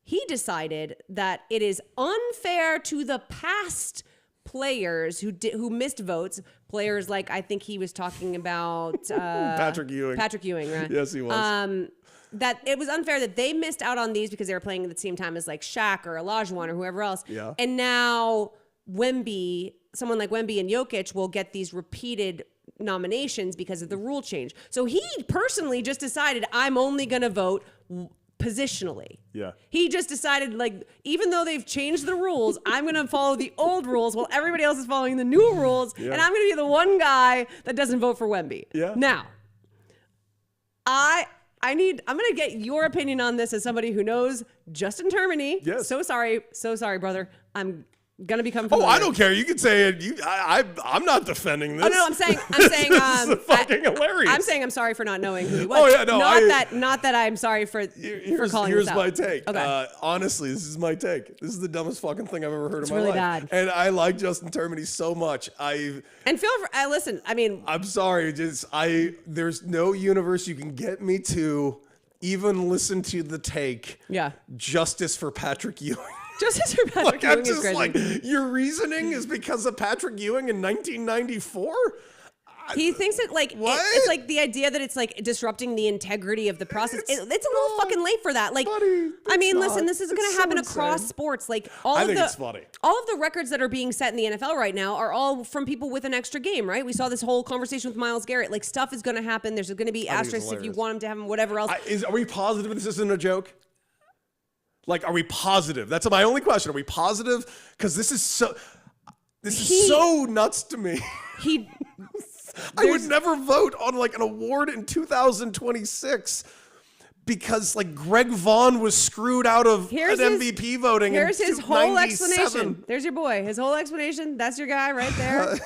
S2: He decided that it is unfair to the past players who missed votes. Players like, I think he was talking about
S1: Patrick Ewing.
S2: Patrick Ewing, right?
S1: Yes, he was.
S2: That it was unfair that they missed out on these because they were playing at the same time as like Shaq or Olajuwon or whoever else.
S1: Yeah.
S2: And now someone like Wemby and Jokic will get these repeated nominations because of the rule change. So he personally just decided, I'm only going to vote positionally.
S1: Yeah.
S2: He just decided, like, even though they've changed the rules, I'm going to follow the old rules while everybody else is following the new rules.
S1: Yeah.
S2: And I'm going to be the one guy that doesn't vote for Wemby.
S1: Yeah.
S2: Now, I'm going to get your opinion on this as somebody who knows Justin Termini.
S1: Yes.
S2: So sorry, brother. I'm going to become
S1: Oh,
S2: familiar.
S1: I don't care. You can say it. I'm not defending this.
S2: Oh, no, I'm saying,
S1: this is fucking hilarious.
S2: I'm saying I'm sorry for not knowing who he was.
S1: Oh, yeah, no,
S2: not that I'm sorry for calling
S1: Here's
S2: this out.
S1: my take.
S2: Okay.
S1: Honestly, this is my take. This is the dumbest fucking thing I've ever heard in my
S2: really
S1: life.
S2: bad.
S1: And I like Justin Termini so much.
S2: And listen, I mean,
S1: I'm sorry. There's no universe you can get me to even listen to the take.
S2: Yeah.
S1: Justice for Patrick Ewing.
S2: Justice for Patrick
S1: Like,
S2: Ewing
S1: I'm
S2: is
S1: just
S2: crazy.
S1: like, your reasoning is because of Patrick Ewing in 1994?
S2: He thinks it like
S1: What?
S2: it's like the idea that it's like disrupting the integrity of the process. It's a little fucking late for that. Like,
S1: buddy,
S2: I mean,
S1: it's
S2: listen,
S1: not.
S2: this is
S1: It's
S2: going to
S1: so
S2: happen across
S1: insane.
S2: sports. Like
S1: I think it's funny.
S2: all of the records that are being set in the NFL right now are all from people with an extra game, right? We saw this whole conversation with Myles Garrett. Like, stuff is going to happen. There's going to be
S1: I think it's
S2: asterisks if you
S1: hilarious.
S2: want him to have him, whatever else.
S1: Are we positive this isn't a joke? Like, are we positive? That's my only question. Are we positive? Because this is so nuts to me.
S2: He.
S1: I would never vote on like an award in 2026 because like Greg Vaughn was screwed out of MVP voting.
S2: Here's his whole
S1: 97.
S2: explanation. There's your boy. His whole explanation. That's your guy right there.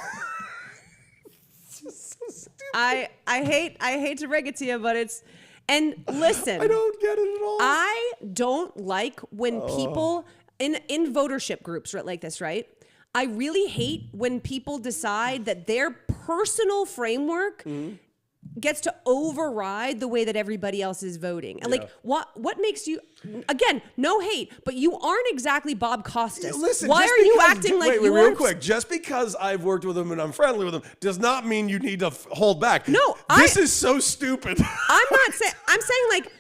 S2: I hate to break it to you, but it's, and listen,
S1: I don't get it at all.
S2: I don't like when people in votership groups like this, right? I really hate when people decide that their personal framework gets to override the way that everybody else is voting. And like, what makes you, again, no hate, but you aren't exactly Bob Costas.
S1: Listen,
S2: why
S1: just
S2: are you
S1: because-
S2: acting like
S1: wait,
S2: you
S1: real
S2: aren't?
S1: quick? Just because I've worked with him and I'm friendly with him does not mean you need to hold back.
S2: No,
S1: this is so stupid.
S2: I'm not saying, I'm saying like,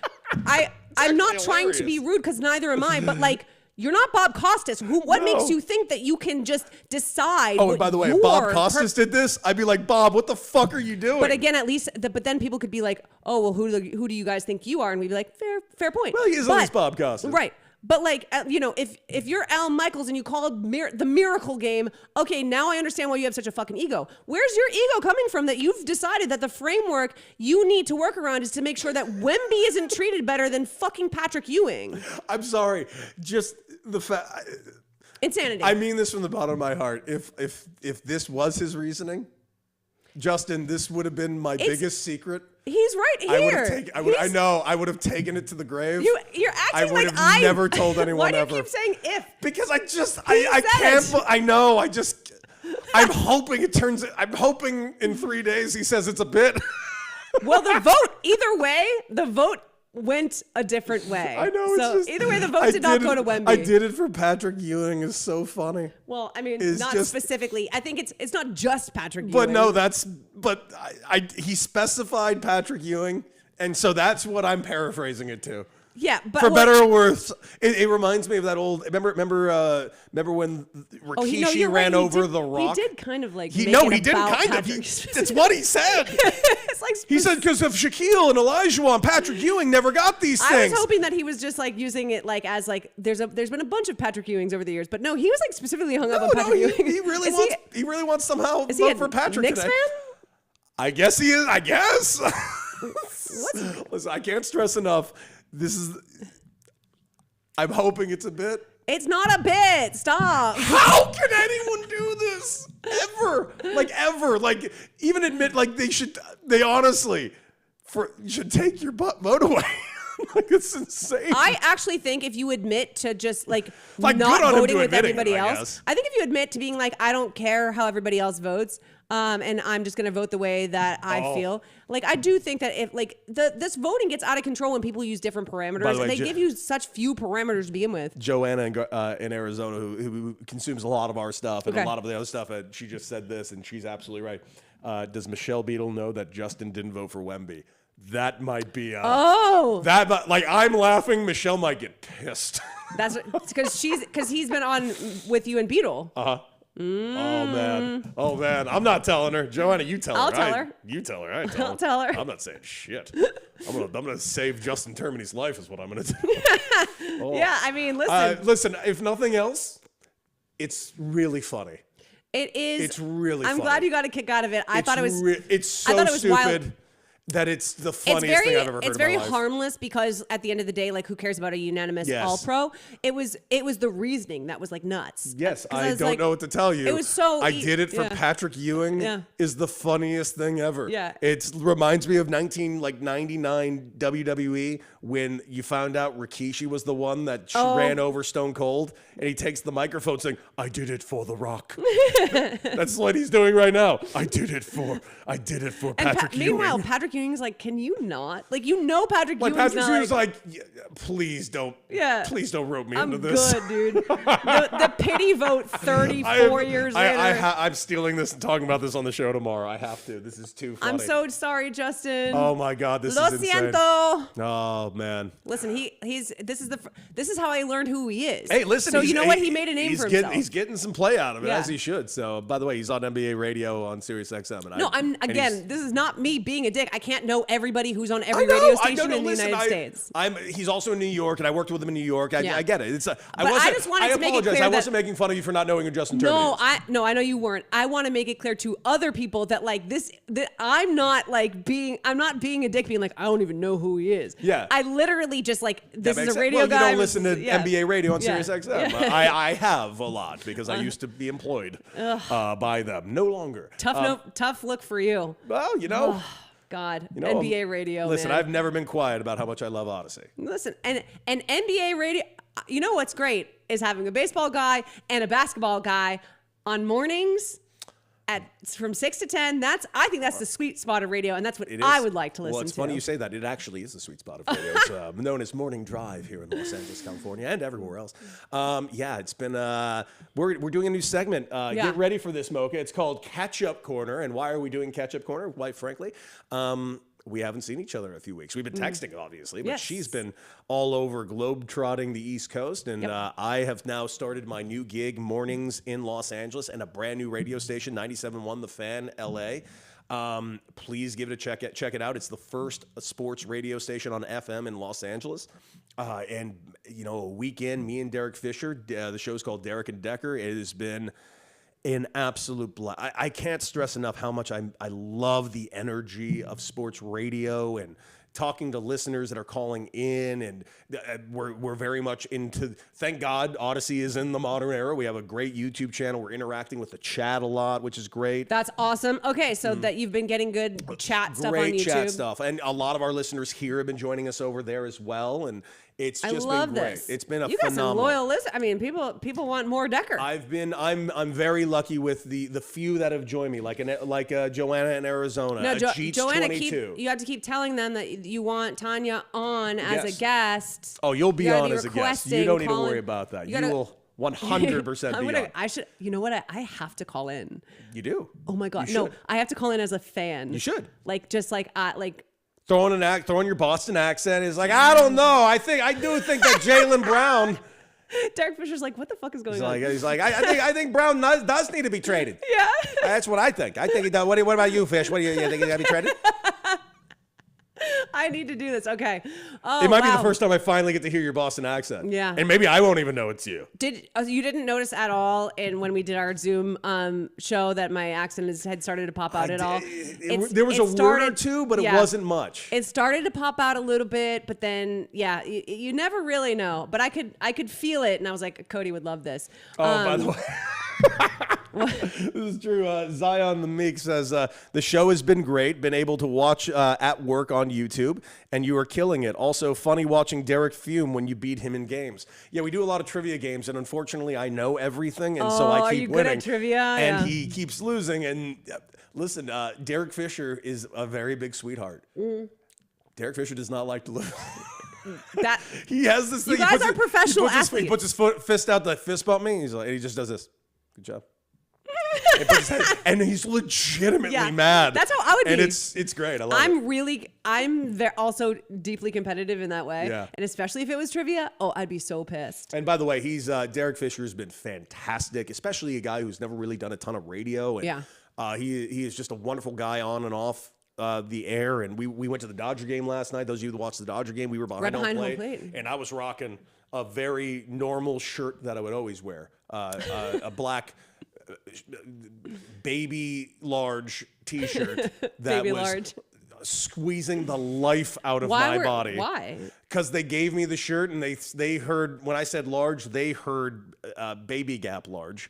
S2: I'm not
S1: actually
S2: trying to be
S1: hilarious.
S2: rude because neither am I, but like, you're not Bob Costas. What makes you think that you can just decide?
S1: Oh,
S2: what
S1: and by the way, if
S2: your
S1: Bob Costas did this, I'd be like, Bob, what the fuck are you doing?
S2: But again, at least, but then people could be like, oh, well, who do you guys think you are? And we'd be like, fair point.
S1: Well, he is at least Bob Costas.
S2: Right. But like, if you're Al Michaels and you call it the Miracle Game, okay, now I understand why you have such a fucking ego. Where's your ego coming from that you've decided that the framework you need to work around is to make sure that Wemby isn't treated better than fucking Patrick Ewing?
S1: I'm sorry. Just the fact.
S2: Insanity.
S1: I mean this from the bottom of my heart. If this was his reasoning, Justin, this would have been my biggest secret.
S2: He's right here.
S1: I would have taken. I would have taken it to the grave.
S2: You're acting
S1: I would
S2: like
S1: have never told anyone
S2: Why do you
S1: ever.
S2: keep saying if?
S1: Because I
S2: said
S1: can't.
S2: it.
S1: I know. I'm hoping it turns. I'm hoping in 3 days he says it's a bit.
S2: Well, either way, the vote went a different way.
S1: I know.
S2: So
S1: it's just,
S2: either way, the vote did not go to Wemby.
S1: I did it for Patrick Ewing. Is so funny.
S2: Well, I mean,
S1: It's
S2: not
S1: just-
S2: specifically. I think it's not just Patrick Ewing.
S1: But no, he specified Patrick Ewing, and so that's what I'm paraphrasing it to.
S2: Yeah, but
S1: For better or worse, it reminds me of that old. Remember when Rikishi
S2: you're right,
S1: ran
S2: he
S1: over
S2: did-
S1: The Rock?
S2: He did kind of like.
S1: He
S2: make
S1: no,
S2: it
S1: he didn't
S2: about
S1: kind of.
S2: Patrick.
S1: That's what he said.
S2: It's like
S1: He said because of Shaquille and Olajuwon, Patrick Ewing never got these
S2: I
S1: things.
S2: was hoping that he was just like using it like as like there's been a bunch of Patrick Ewings over the years, but no, he was like specifically hung up on Patrick Ewing.
S1: he really
S2: Is
S1: wants. He really wants somehow
S2: Is he
S1: vote
S2: a
S1: for Patrick
S2: Knicks
S1: today.
S2: fan?
S1: I guess he is. I guess. Listen, I can't stress enough. This is. I'm hoping it's a bit.
S2: It's not a bit. Stop.
S1: How can anyone do this ever? Like even admit like they honestly should take your vote away. Like it's insane.
S2: I actually think if you admit to just like
S1: Like,
S2: not
S1: good on him
S2: voting
S1: to
S2: with
S1: admitting
S2: everybody
S1: it, I
S2: else,
S1: guess.
S2: I think if you admit to being like, I don't care how everybody else votes, and I'm just gonna vote the way that I feel. Like I do think that if like this voting gets out of control when people use different parameters,
S1: By the way,
S2: and they give you such few parameters to begin with.
S1: Joanna in Arizona, who consumes a lot of our stuff and
S2: Okay.
S1: a lot of the other stuff, she just said this, and she's absolutely right. Does Michelle Beadle know that Justin didn't vote for Wemby? That might be. I'm laughing. Michelle might get pissed.
S2: That's because he's been on with you and Beetle.
S1: Oh man, I'm not telling her. Joanna, you tell her.
S2: I'll tell her.
S1: You tell her. I ain't telling
S2: I'll tell her.
S1: I'm not saying shit. I'm gonna save Justin Termini's life is what I'm gonna do.
S2: Yeah, I mean, listen,
S1: Listen, if nothing else, it's really funny.
S2: it is.
S1: It's really.
S2: I'm
S1: funny.
S2: glad you got a kick out of it. I thought it was.
S1: It's so
S2: I thought it was
S1: stupid
S2: wild.
S1: that it's the funniest thing I've ever heard.
S2: It's
S1: in my
S2: very
S1: life.
S2: harmless because at the end of the day, like, who cares about a unanimous
S1: Yes.
S2: all pro? It was the reasoning that was like nuts.
S1: Yes,
S2: 'Cause
S1: I
S2: was
S1: don't
S2: like,
S1: know what to tell you.
S2: It was so.
S1: I did it for
S2: yeah.
S1: Patrick Ewing.
S2: Yeah.
S1: Is the funniest thing ever.
S2: Yeah.
S1: It reminds me of 99 WWE when you found out Rikishi was the one that ran over Stone Cold, and he takes the microphone saying, "I did it for The Rock." That's what he's doing right now. I did it for
S2: And
S1: Patrick Ewing.
S2: meanwhile, Patrick Ewing's like, can you not? Like, Patrick
S1: Like
S2: Ewing's
S1: Patrick
S2: not
S1: Ewing's like, yeah, please don't rope me
S2: I'm
S1: into this.
S2: good, dude. the pity vote 34 years later.
S1: I'm stealing this and talking about this on the show tomorrow. I have to. This is too funny.
S2: I'm so sorry, Justin.
S1: Oh my God, this
S2: Lo
S1: is insane.
S2: siento.
S1: Oh man.
S2: Listen, this is how I learned who he is.
S1: Hey, listen.
S2: So you know what? He made a name for himself.
S1: He's getting some play out of it,
S2: Yeah.
S1: as he should. So, by the way, he's on NBA radio on Sirius XM.
S2: This is not me being a dick. I can't know everybody who's on every radio station in the United States.
S1: He's also in New York, and I worked with him in New York. I get it.
S2: I just wanted to make it clear
S1: I wasn't making fun of you for not knowing who Justin Turner is.
S2: I know you weren't. I want to make it clear to other people that like this, that I'm not being a dick, being like, I don't even know who he is.
S1: Yeah.
S2: I literally just like, this
S1: That
S2: is
S1: makes
S2: a radio
S1: sense.
S2: guy.
S1: Well, you don't listen to
S2: Yeah.
S1: NBA radio on
S2: Yeah.
S1: Sirius XM.
S2: Yeah.
S1: I have a lot because I used to be employed by them. No longer.
S2: Tough look for you.
S1: Well,
S2: God,
S1: You know,
S2: NBA radio.
S1: Listen,
S2: man.
S1: I've never been quiet about how much I love Odyssey.
S2: Listen, and NBA radio. You know what's great is having a baseball guy and a basketball guy on mornings from 6 to 10. I think that's the sweet spot of radio, and that's what I would like to listen to.
S1: Well, it's funny you say that. It actually is the sweet spot of radio. It's known as Morning Drive here in Los Angeles, California, and everywhere else. It's been we're doing a new segment. Get ready for this, Mocha. It's called Catch Up Corner. And why are we doing Catch Up Corner? Quite frankly, we haven't seen each other in a few weeks. We've been texting, obviously, but she's been all over globe-trotting the East Coast, and I have now started my new gig, mornings in Los Angeles, and a brand new radio station, 97.1 The Fan, LA. Please give it a check it out. It's the first sports radio station on FM in Los Angeles. And, a weekend, me and Derek Fisher, the show's called Derek and Decker. It has been an absolute blast. I can't stress enough how much I love the energy of sports radio and talking to listeners that are calling in, and we're very much into. Thank God, Odyssey is in the modern era. We have a great YouTube channel. We're interacting with the chat a lot, which is great.
S2: That's awesome. Okay, so that you've been getting good chat stuff on YouTube.
S1: Great chat stuff, and a lot of our listeners here have been joining us over there as well, and it's just been great. It's been a phenomenal. You got some
S2: loyal listeners. I mean, people want more Decker.
S1: I'm very lucky with the few that have joined me, like Joanna in Arizona.
S2: No, Joanna,
S1: you
S2: have to keep telling them that you want Tanya on as a guest.
S1: Oh, you'll be on as a guest. You don't need to worry about that. You will 100% be on.
S2: I should. You know what? I have to call in.
S1: You do.
S2: Oh my God, no! I have to call in as a fan.
S1: You should.
S2: Throwing
S1: your Boston accent is like, I don't know. I do think that Jaylen Brown.
S2: Derek Fisher's like, what the fuck is going on?
S1: He's like, I think Brown does need to be traded.
S2: Yeah.
S1: That's what I think. I think he does. What about you, Fish? What do you think he got to be traded?
S2: I need to do this. Okay. Oh,
S1: it might be the first time I finally get to hear your Boston accent.
S2: Yeah.
S1: And maybe I won't even know it's you.
S2: You didn't notice at all when we did our Zoom show that my accent had started to pop out at all?
S1: There was a word or two, but it wasn't much.
S2: It started to pop out a little bit, but then, you never really know. But I could feel it, and I was like, Cody would love this.
S1: By the way. This is true. Zion the Meek says the show has been great. Been able to watch at work on YouTube, and you are killing it. Also, funny watching Derek fume when you beat him in games. Yeah, we do a lot of trivia games, and unfortunately, I know everything, and so I keep
S2: are you
S1: winning.
S2: Good at trivia?
S1: And he keeps losing. And listen, Derek Fisher is a very big sweetheart. Derek Fisher does not like to lose. He has this thing.
S2: You guys are professional athletes.
S1: He puts his fist out to fist bump me. And he just does this. Good job. And he's legitimately mad.
S2: That's how I would be.
S1: And it's great. I love it.
S2: I'm also deeply competitive in that way.
S1: Yeah.
S2: And especially if it was trivia, I'd be so pissed.
S1: And by the way, Derek Fisher has been fantastic, especially a guy who's never really done a ton of radio. And he is just a wonderful guy on and off the air. And we went to the Dodger game last night. Those of you that watched the Dodger game, we were behind home plate. And I was rocking a very normal shirt that I would always wear, a black baby large t-shirt that was squeezing the life out of my body.
S2: Why?
S1: Because they gave me the shirt, and they heard when I said large, they heard baby gap large.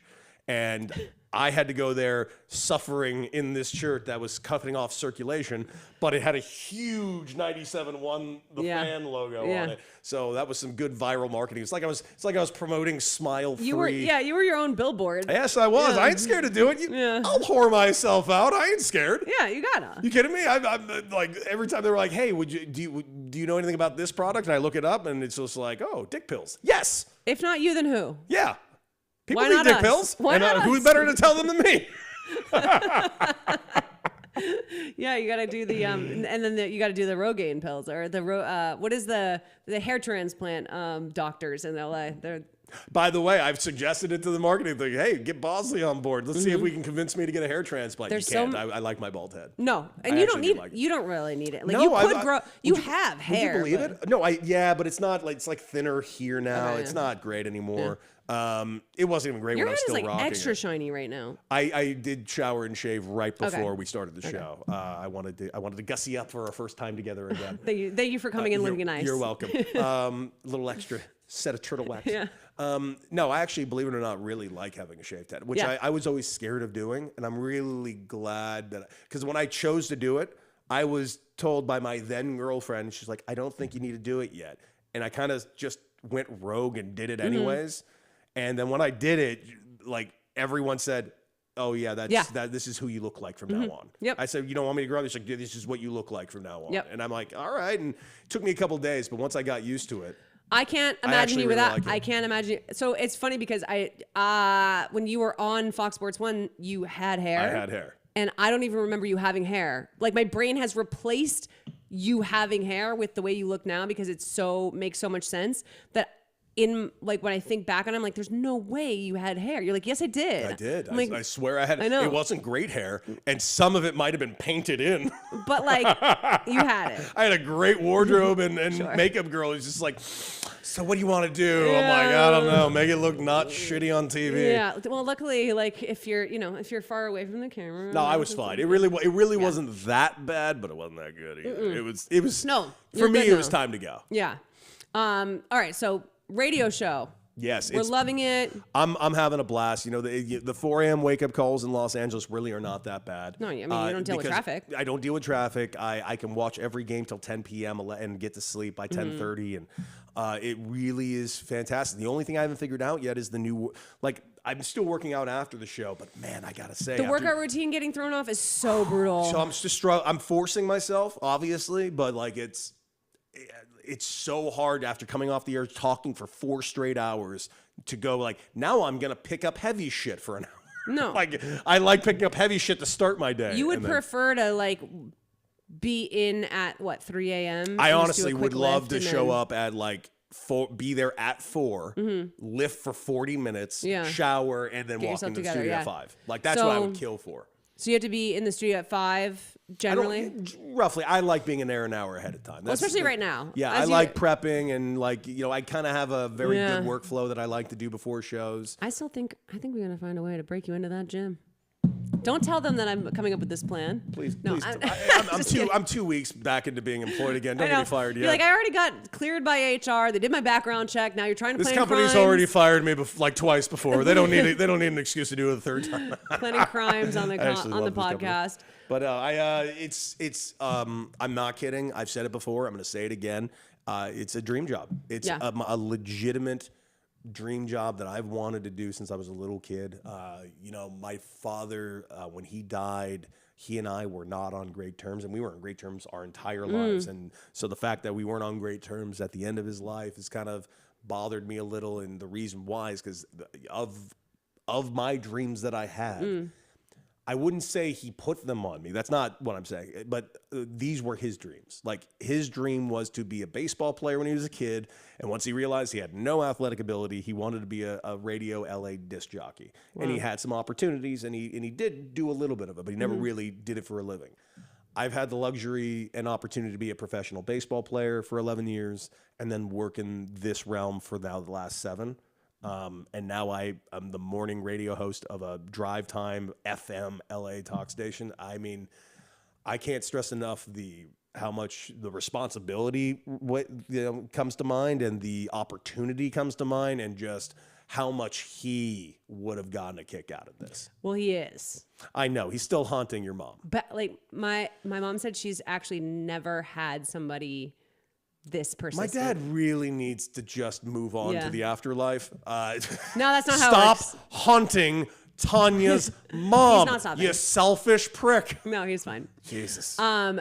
S1: and I had to go there suffering in this shirt that was cutting off circulation, but it had a huge 97.1 the fan logo on it. So that was some good viral marketing. It's like I was promoting Smile Free.
S2: You were your own billboard.
S1: Yes, I was. I ain't scared to do it. I'll whore myself out. I ain't scared.
S2: Yeah, you gotta.
S1: You kidding me? I'm like, every time they were like, "Hey, do you know anything about this product?" And I look it up, and it's just like, "Oh, dick pills." Yes.
S2: If not you, then who?
S1: Yeah. People
S2: Why
S1: need
S2: not
S1: dick
S2: us?
S1: pills.
S2: Why
S1: and
S2: not
S1: who's
S2: us?
S1: better to tell them than me?
S2: Yeah, you gotta do the and then you gotta do the Rogaine pills or the what is the hair transplant doctors in LA? They're
S1: By the way, I've suggested it to the marketing thing. Hey, get Bosley on board. Let's see if we can convince me to get a hair transplant.
S2: There's
S1: you can't.
S2: so
S1: I like my bald head.
S2: no, and
S1: I
S2: you don't
S1: actually do
S2: need
S1: like it.
S2: you don't really need it. Like
S1: No,
S2: you could
S1: I-
S2: grow. You have hair.
S1: Would you believe
S2: but-
S1: it? No, but it's not like it's like thinner here now.
S2: Okay,
S1: It's
S2: yeah.
S1: not great anymore. It wasn't even great
S2: Your
S1: when I
S2: head
S1: was
S2: is
S1: still
S2: like
S1: rocking
S2: extra
S1: it.
S2: shiny right now.
S1: I did shower and shave right before
S2: Okay.
S1: we started the show. I wanted to gussy up for our first time together again.
S2: Thank you for coming and looking nice.
S1: You're welcome. A little extra set of turtle wax.
S2: Yeah.
S1: No, I actually, believe it or not, really like having a shaved head, which
S2: Yeah.
S1: I was always scared of doing. And I'm really glad that, because when I chose to do it, I was told by my then girlfriend, she's like, I don't think you need to do it yet. And I kind of just went rogue and did it anyways. And then when I did it, like everyone said, oh yeah, this is who you look like from now on.
S2: Yep.
S1: I said, you don't want me to grow? She's like, this is what you look like from now on.
S2: Yep.
S1: And I'm like, all right. And it took me a couple days, but once I got used to it,
S2: I can't imagine
S1: actually
S2: you
S1: really
S2: without.
S1: like it.
S2: I can't imagine. So it's funny because when you were on Fox Sports 1, you had hair.
S1: I had hair.
S2: And I don't even remember you having hair. Like my brain has replaced you having hair with the way you look now because it makes so much sense that in like when I think back on it, I'm like, there's no way you had hair. You're like, yes, I did.
S1: I did.
S2: I'm like,
S1: I swear I had.
S2: I know.
S1: It wasn't great hair, and some of it might have been painted in.
S2: but like you had it.
S1: I had a great wardrobe and makeup girl who's just like, so what do you want to do? I'm like, I don't know. Make it look not shitty on TV.
S2: Yeah. Well, luckily, like if you're far away from the camera.
S1: No, I was fine. It really wasn't that bad, but it wasn't that good either. It was.
S2: No,
S1: For
S2: you're
S1: me,
S2: good
S1: it was
S2: now.
S1: time to go.
S2: Yeah. All right. So radio show.
S1: Yes,
S2: We're loving it.
S1: I'm having a blast. You know, the 4 a.m. wake up calls in Los Angeles really are not that bad.
S2: No, I mean, you don't deal with
S1: because
S2: traffic.
S1: I don't deal with traffic. I can watch every game till 10 p.m. and get to sleep by 10:30, and it really is fantastic. The only thing I haven't figured out yet is the new, like, I'm still working out after the show, but man, I gotta say,
S2: The workout routine getting thrown off is so brutal.
S1: So I'm just I'm forcing myself, obviously, but like it's so hard after coming off the air talking for 4 straight hours to go like, now I'm going to pick up heavy shit for an hour.
S2: No.
S1: Like I like picking up heavy shit to start my day.
S2: You would
S1: and then-
S2: prefer to like be in at what 3 a.m.
S1: I
S2: and just do a
S1: honestly
S2: quick
S1: would love
S2: lift
S1: to
S2: and
S1: show
S2: then-
S1: up at like 4, be there at 4, lift for 40 minutes,
S2: Yeah.
S1: shower, and then
S2: Get
S1: walk
S2: yourself
S1: into the
S2: together,
S1: studio
S2: yeah.
S1: at 5. Like that's what I
S2: So-
S1: would kill for.
S2: So you have to be in the studio at 5 generally.
S1: Roughly, I like being in there an hour ahead of time.
S2: Well, especially right now.
S1: Yeah,
S2: As
S1: I
S2: you-
S1: like prepping and like, you know, I kind of have a very
S2: Yeah.
S1: good workflow that I like to do before shows.
S2: I think we're gonna find a way to break you into that gym. Don't tell them that I'm coming up with this plan.
S1: Please,
S2: No,
S1: please.
S2: I'm-
S1: I'm
S2: just kidding.
S1: I'm 2 weeks back into being employed again. Don't
S2: I
S1: get
S2: know.
S1: me fired yet.
S2: You're like, I already got cleared by HR. They did my background check. Now you're trying to
S1: This
S2: plan
S1: company's
S2: crimes.
S1: already fired me like twice before. They don't need it. They don't need an excuse to do it a third time.
S2: planning crimes on the
S1: I actually
S2: on the
S1: love this company.
S2: podcast.
S1: But I'm not kidding. I've said it before. I'm going to say it again. It's a dream job. It's
S2: Yeah.
S1: a legitimate dream job that I've wanted to do since I was a little kid. You know, my father, when he died, he and I were not on great terms, and we weren't on great terms our entire lives. And so the fact that we weren't on great terms at the end of his life has kind of bothered me a little. And the reason why is because of my dreams that I had. I wouldn't say he put them on me. That's not what I'm saying. But these were his dreams. Like his dream was to be a baseball player when he was a kid. And once he realized he had no athletic ability, he wanted to be a radio LA disc jockey. Wow. And he had some opportunities and he did do a little bit of it, but he never really did it for a living. I've had the luxury and opportunity to be a professional baseball player for 11 years and then work in this realm for now the last 7. And now I'm the morning radio host of a drive time FM LA talk station. I mean, I can't stress enough how much the responsibility comes to mind and the opportunity comes to mind and just how much he would have gotten a kick out of this.
S2: Well, he is.
S1: I know he's still haunting your mom.
S2: But like my mom said, she's actually never had somebody this persistent.
S1: My dad really needs to just move on to the afterlife.
S2: No, that's not how it
S1: Stop
S2: works.
S1: haunting Tanya's mom.
S2: He's not stopping.
S1: You selfish prick.
S2: No, he's fine.
S1: Jesus.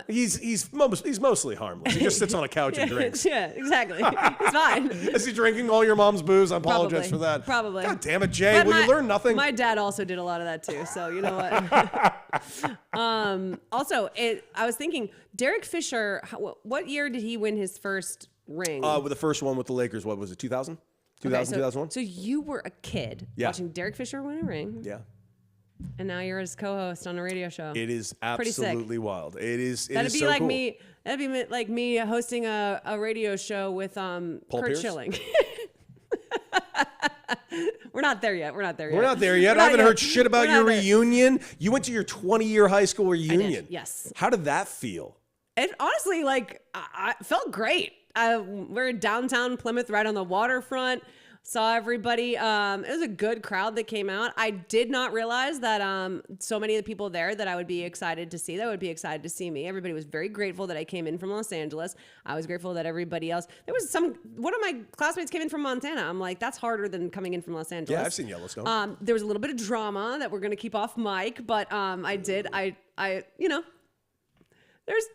S1: He's mostly harmless. He just sits on a couch and drinks.
S2: Yeah, exactly. It's fine.
S1: Is he drinking all your mom's booze? I apologize
S2: Probably.
S1: for that.
S2: Probably.
S1: God damn it, Jay.
S2: But
S1: Will you learn nothing?
S2: My dad also did a lot of that too. So you know what? Also, I was thinking, Derek Fisher. What year did he win his first ring?
S1: With the first one with the Lakers, what was it? 2000? 2000, 2001?
S2: So you were a kid watching Derek Fisher win a ring.
S1: Yeah.
S2: And now you're his co-host on a radio show.
S1: It is
S2: Pretty sick.
S1: absolutely wild.
S2: That'd be
S1: so
S2: like
S1: cool.
S2: me. That'd be like me hosting a radio show with Kurt
S1: Pierce?
S2: Schilling. We're not there yet.
S1: We're not there yet. I haven't heard shit about your reunion. You went to your 20-year high school reunion.
S2: Yes.
S1: How did that feel?
S2: It honestly, like, I felt great. We're in downtown Plymouth, right on the waterfront. Saw everybody. It was a good crowd that came out. I did not realize that so many of the people there that I would be excited to see, that would be excited to see me. Everybody was very grateful that I came in from Los Angeles. I was grateful that everybody else. There was one of my classmates came in from Montana. I'm like, that's harder than coming in from Los Angeles.
S1: Yeah, I've seen Yellowstone.
S2: There was a little bit of drama that we're going to keep off mic, but I you know, there's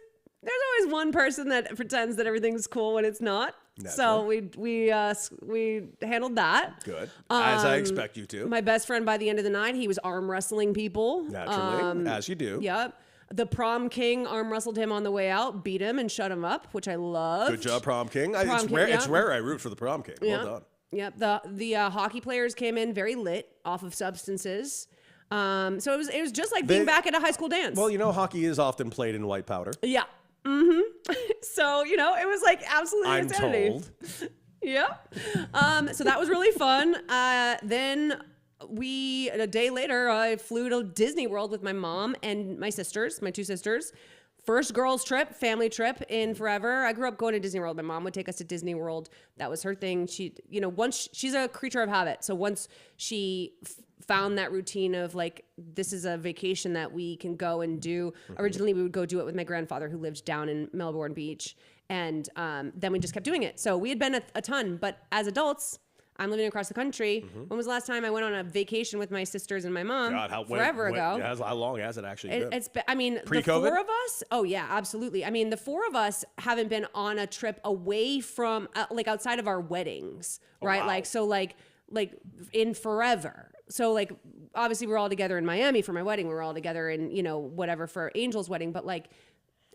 S2: always one person that pretends that everything's cool when it's not.
S1: Naturally.
S2: So we handled that.
S1: Good. As I expect you to.
S2: My best friend by the end of the night, he was arm wrestling people.
S1: Naturally, as you do.
S2: Yep. The prom king arm wrestled him on the way out, beat him and shut him up, which I loved.
S1: Good job, prom king.
S2: Prom
S1: It's
S2: king,
S1: rare.
S2: yeah.
S1: It's rare I root for the prom king. Well done.
S2: Yep. The hockey players came in very lit off of substances. So it was just like being back at a high school dance.
S1: Well, you know, hockey is often played in white powder.
S2: Yeah. Mm-hmm. So, you know, it was like absolutely
S1: I'm
S2: insanity.
S1: told.
S2: Yep. So that was really fun. Then a day later, I flew to Disney World with my mom and my two sisters. First girls trip, family trip in forever. I grew up going to Disney World. My mom would take us to Disney World. That was her thing. She's a creature of habit. So once she found that routine of like, this is a vacation that we can go and do. Originally, we would go do it with my grandfather who lived down in Melbourne Beach. And then we just kept doing it. So we had been a ton. But as adults, I'm living across the country. When was the last time I went on a vacation with my sisters and my mom?
S1: God,
S2: forever ago.
S1: How long has it actually been?
S2: It's been, I mean,
S1: Pre-COVID?
S2: the four of us. Oh yeah, absolutely. I mean, the four of us haven't been on a trip away from like outside of our weddings, right?
S1: wow.
S2: Like in forever. So like, obviously we're all together in Miami for my wedding. We're all together in, whatever for Angel's wedding, but like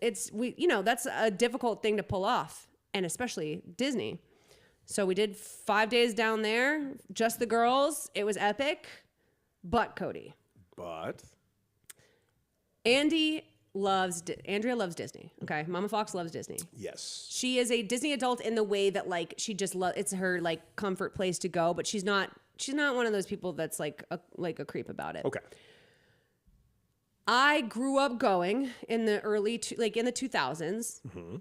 S2: that's a difficult thing to pull off, and especially Disney. So we did 5 days down there, just the girls. It was epic, but Cody.
S1: But
S2: Andrea loves Disney. Okay. Mama Fox loves Disney.
S1: yes.
S2: She is a Disney adult in the way that like she just it's her like comfort place to go, but she's not one of those people that's like a creep about it.
S1: Okay.
S2: I grew up going in the in the 2000s. Mm-hmm.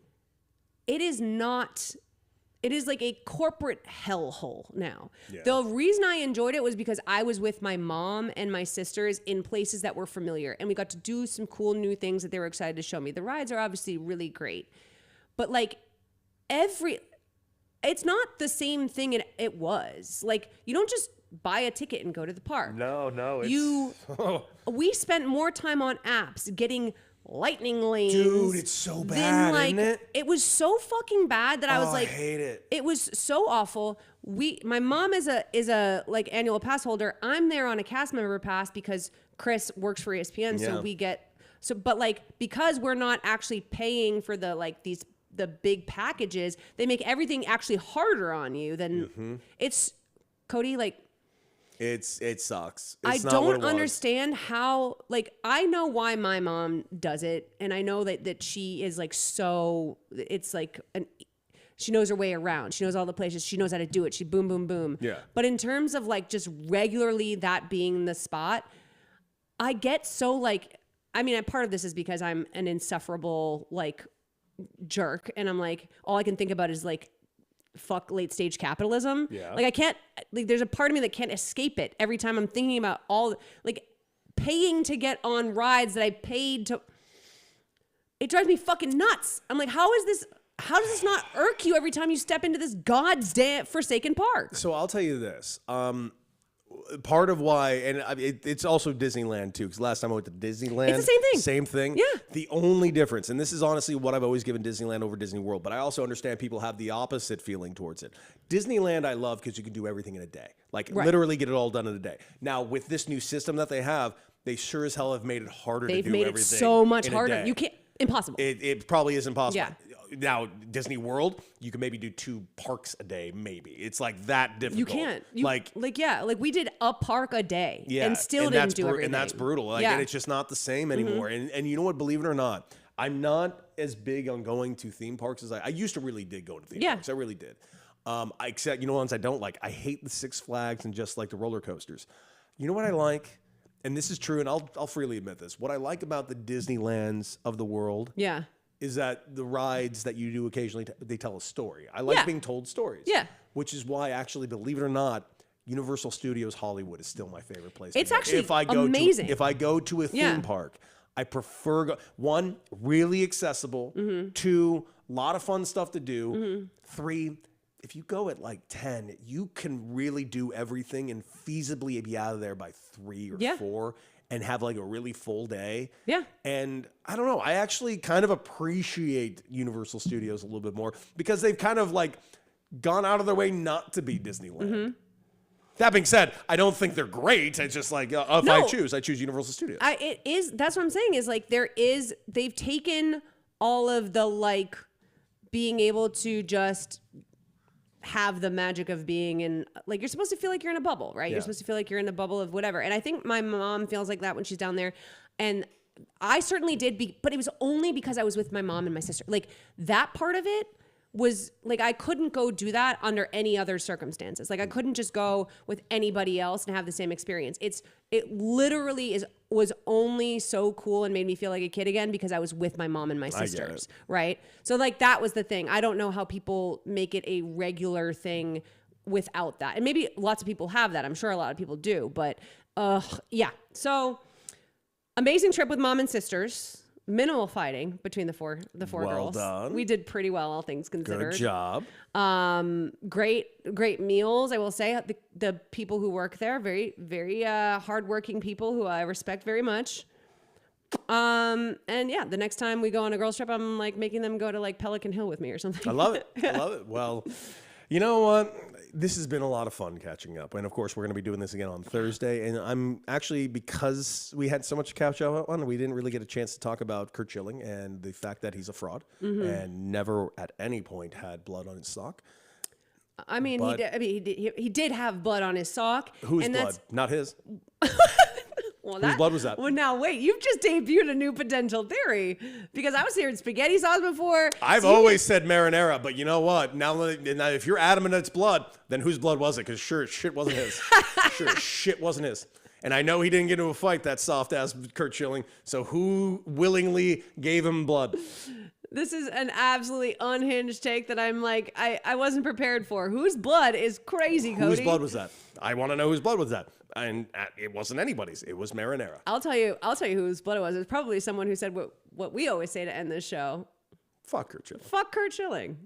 S2: It is like a corporate hellhole now. Yeah. The reason I enjoyed it was because I was with my mom and my sisters in places that were familiar, and we got to do some cool new things that they were excited to show me. The rides are obviously really great, but like it's not the same thing it was. Like, you don't just buy a ticket and go to the park.
S1: No.
S2: We spent more time on apps getting lightning lanes.
S1: Dude, it's so bad, isn't it?
S2: It was so fucking bad that I was like,
S1: I hate it.
S2: It was so awful. My mom is a like annual pass holder. I'm there on a cast member pass because Chris works for ESPN, so we get but like, because we're not actually paying for the big packages, they make everything actually harder on you than it's Cody, like
S1: it sucks.
S2: I don't understand how, like, I know why my mom does it, and I know that she is like it's like she knows her way around. She knows all the places. She knows how to do it. She boom, boom, boom.
S1: Yeah.
S2: But in terms of like just regularly that being the spot, I get so like, I mean, part of this is because I'm an insufferable like jerk, and I'm like, all I can think about is like fuck late stage capitalism.
S1: Yeah.
S2: Like I can't, like there's a part of me that can't escape it every time I'm thinking about all, like paying to get on rides that I paid to. It drives me fucking nuts. I'm like, how does this not irk you every time you step into this goddamn forsaken park?
S1: So I'll tell you this. Part of why, and it's also Disneyland too, because last time I went to Disneyland,
S2: It's the same thing.
S1: Same thing.
S2: Yeah.
S1: The only difference, and this is honestly what I've always given Disneyland over Disney World, but I also understand people have the opposite feeling towards it. Disneyland I love because you can do everything in a day. Like literally get it all done in a day. Now with this new system that they have, they sure as hell have made it harder to do everything.
S2: They've made it so much
S1: in a
S2: harder.
S1: day.
S2: You can't, impossible.
S1: It probably is impossible.
S2: Yeah.
S1: Now, Disney World, you can maybe do 2 parks a day, maybe. It's like that difficult.
S2: You can't. Like we did a park a day and still didn't do everything.
S1: And that's brutal. Like, and it's just not the same anymore. And you know what? Believe it or not, I'm not as big on going to theme parks as I used to really dig going to theme parks. I really did. Except, you know, ones I don't like. I hate the Six Flags and just like the roller coasters. You know what I like? And this is true, and I'll freely admit this. What I like about the Disneylands of the world is that the rides that you do occasionally, they tell a story. I like being told stories.
S2: Yeah.
S1: Which is why, actually, believe it or not, Universal Studios Hollywood is still my favorite place.
S2: It's
S1: to go.
S2: actually amazing.
S1: If I go to a theme park, I prefer, 1, really accessible. 2, a lot of fun stuff to do. 3, if you go at like 10, you can really do everything and feasibly be out of there by 3 or 4 and have like a really full day. Yeah. And I don't know, I actually kind of appreciate Universal Studios a little bit more because they've kind of like gone out of their way not to be Disneyland. That being said, I don't think they're great. It's just like, if I choose Universal Studios.
S2: That's what I'm saying is like they've taken all of the like being able to just have the magic of being in, like, you're supposed to feel like you're in a bubble, right? You're supposed to feel like you're in a bubble of whatever. And I think my mom feels like that when she's down there. And I certainly did, but it was only because I was with my mom and my sister. Like that part of it was like, I couldn't go do that under any other circumstances. Like I couldn't just go with anybody else and have the same experience. It literally was only so cool and made me feel like a kid again because I was with my mom and my sisters, right? So like that was the thing. I don't know how people make it a regular thing without that. And maybe lots of people have that. I'm sure a lot of people do, but yeah. So amazing trip with mom and sisters. Minimal fighting between the four girls.
S1: Done.
S2: We did pretty well, all things considered.
S1: Good job.
S2: Great meals. I will say the people who work there, very, very hardworking people who I respect very much. And yeah, the next time we go on a girls trip, I'm like making them go to like Pelican Hill with me or something.
S1: I love it. I love it. Well, you know what? This has been a lot of fun catching up. And of course, we're going to be doing this again on Thursday. And I'm actually, because we had so much to catch up on, we didn't really get a chance to talk about Curt Schilling and the fact that he's a fraud and never at any point had blood on his sock.
S2: I mean, he did have blood on his sock.
S1: Whose blood? Not his.
S2: Well,
S1: whose blood was that?
S2: Well, now wait, you've just debuted a new potential theory because I was hearing spaghetti sauce before.
S1: I've always said marinara, but you know what? Now if you're adamant it's blood, then whose blood was it? Because sure as shit wasn't his. Sure as shit wasn't his. And I know he didn't get into a fight, that soft ass Curt Schilling. So who willingly gave him blood?
S2: This is an absolutely unhinged take that I'm like, I wasn't prepared for. Whose blood is crazy, Cody?
S1: Whose blood was that? I want to know whose blood was that. And it wasn't anybody's. It was marinara.
S2: I'll tell you whose blood it was. It was probably someone who said what we always say to end this show.
S1: Fuck Curt Schilling.
S2: Fuck Curt Schilling.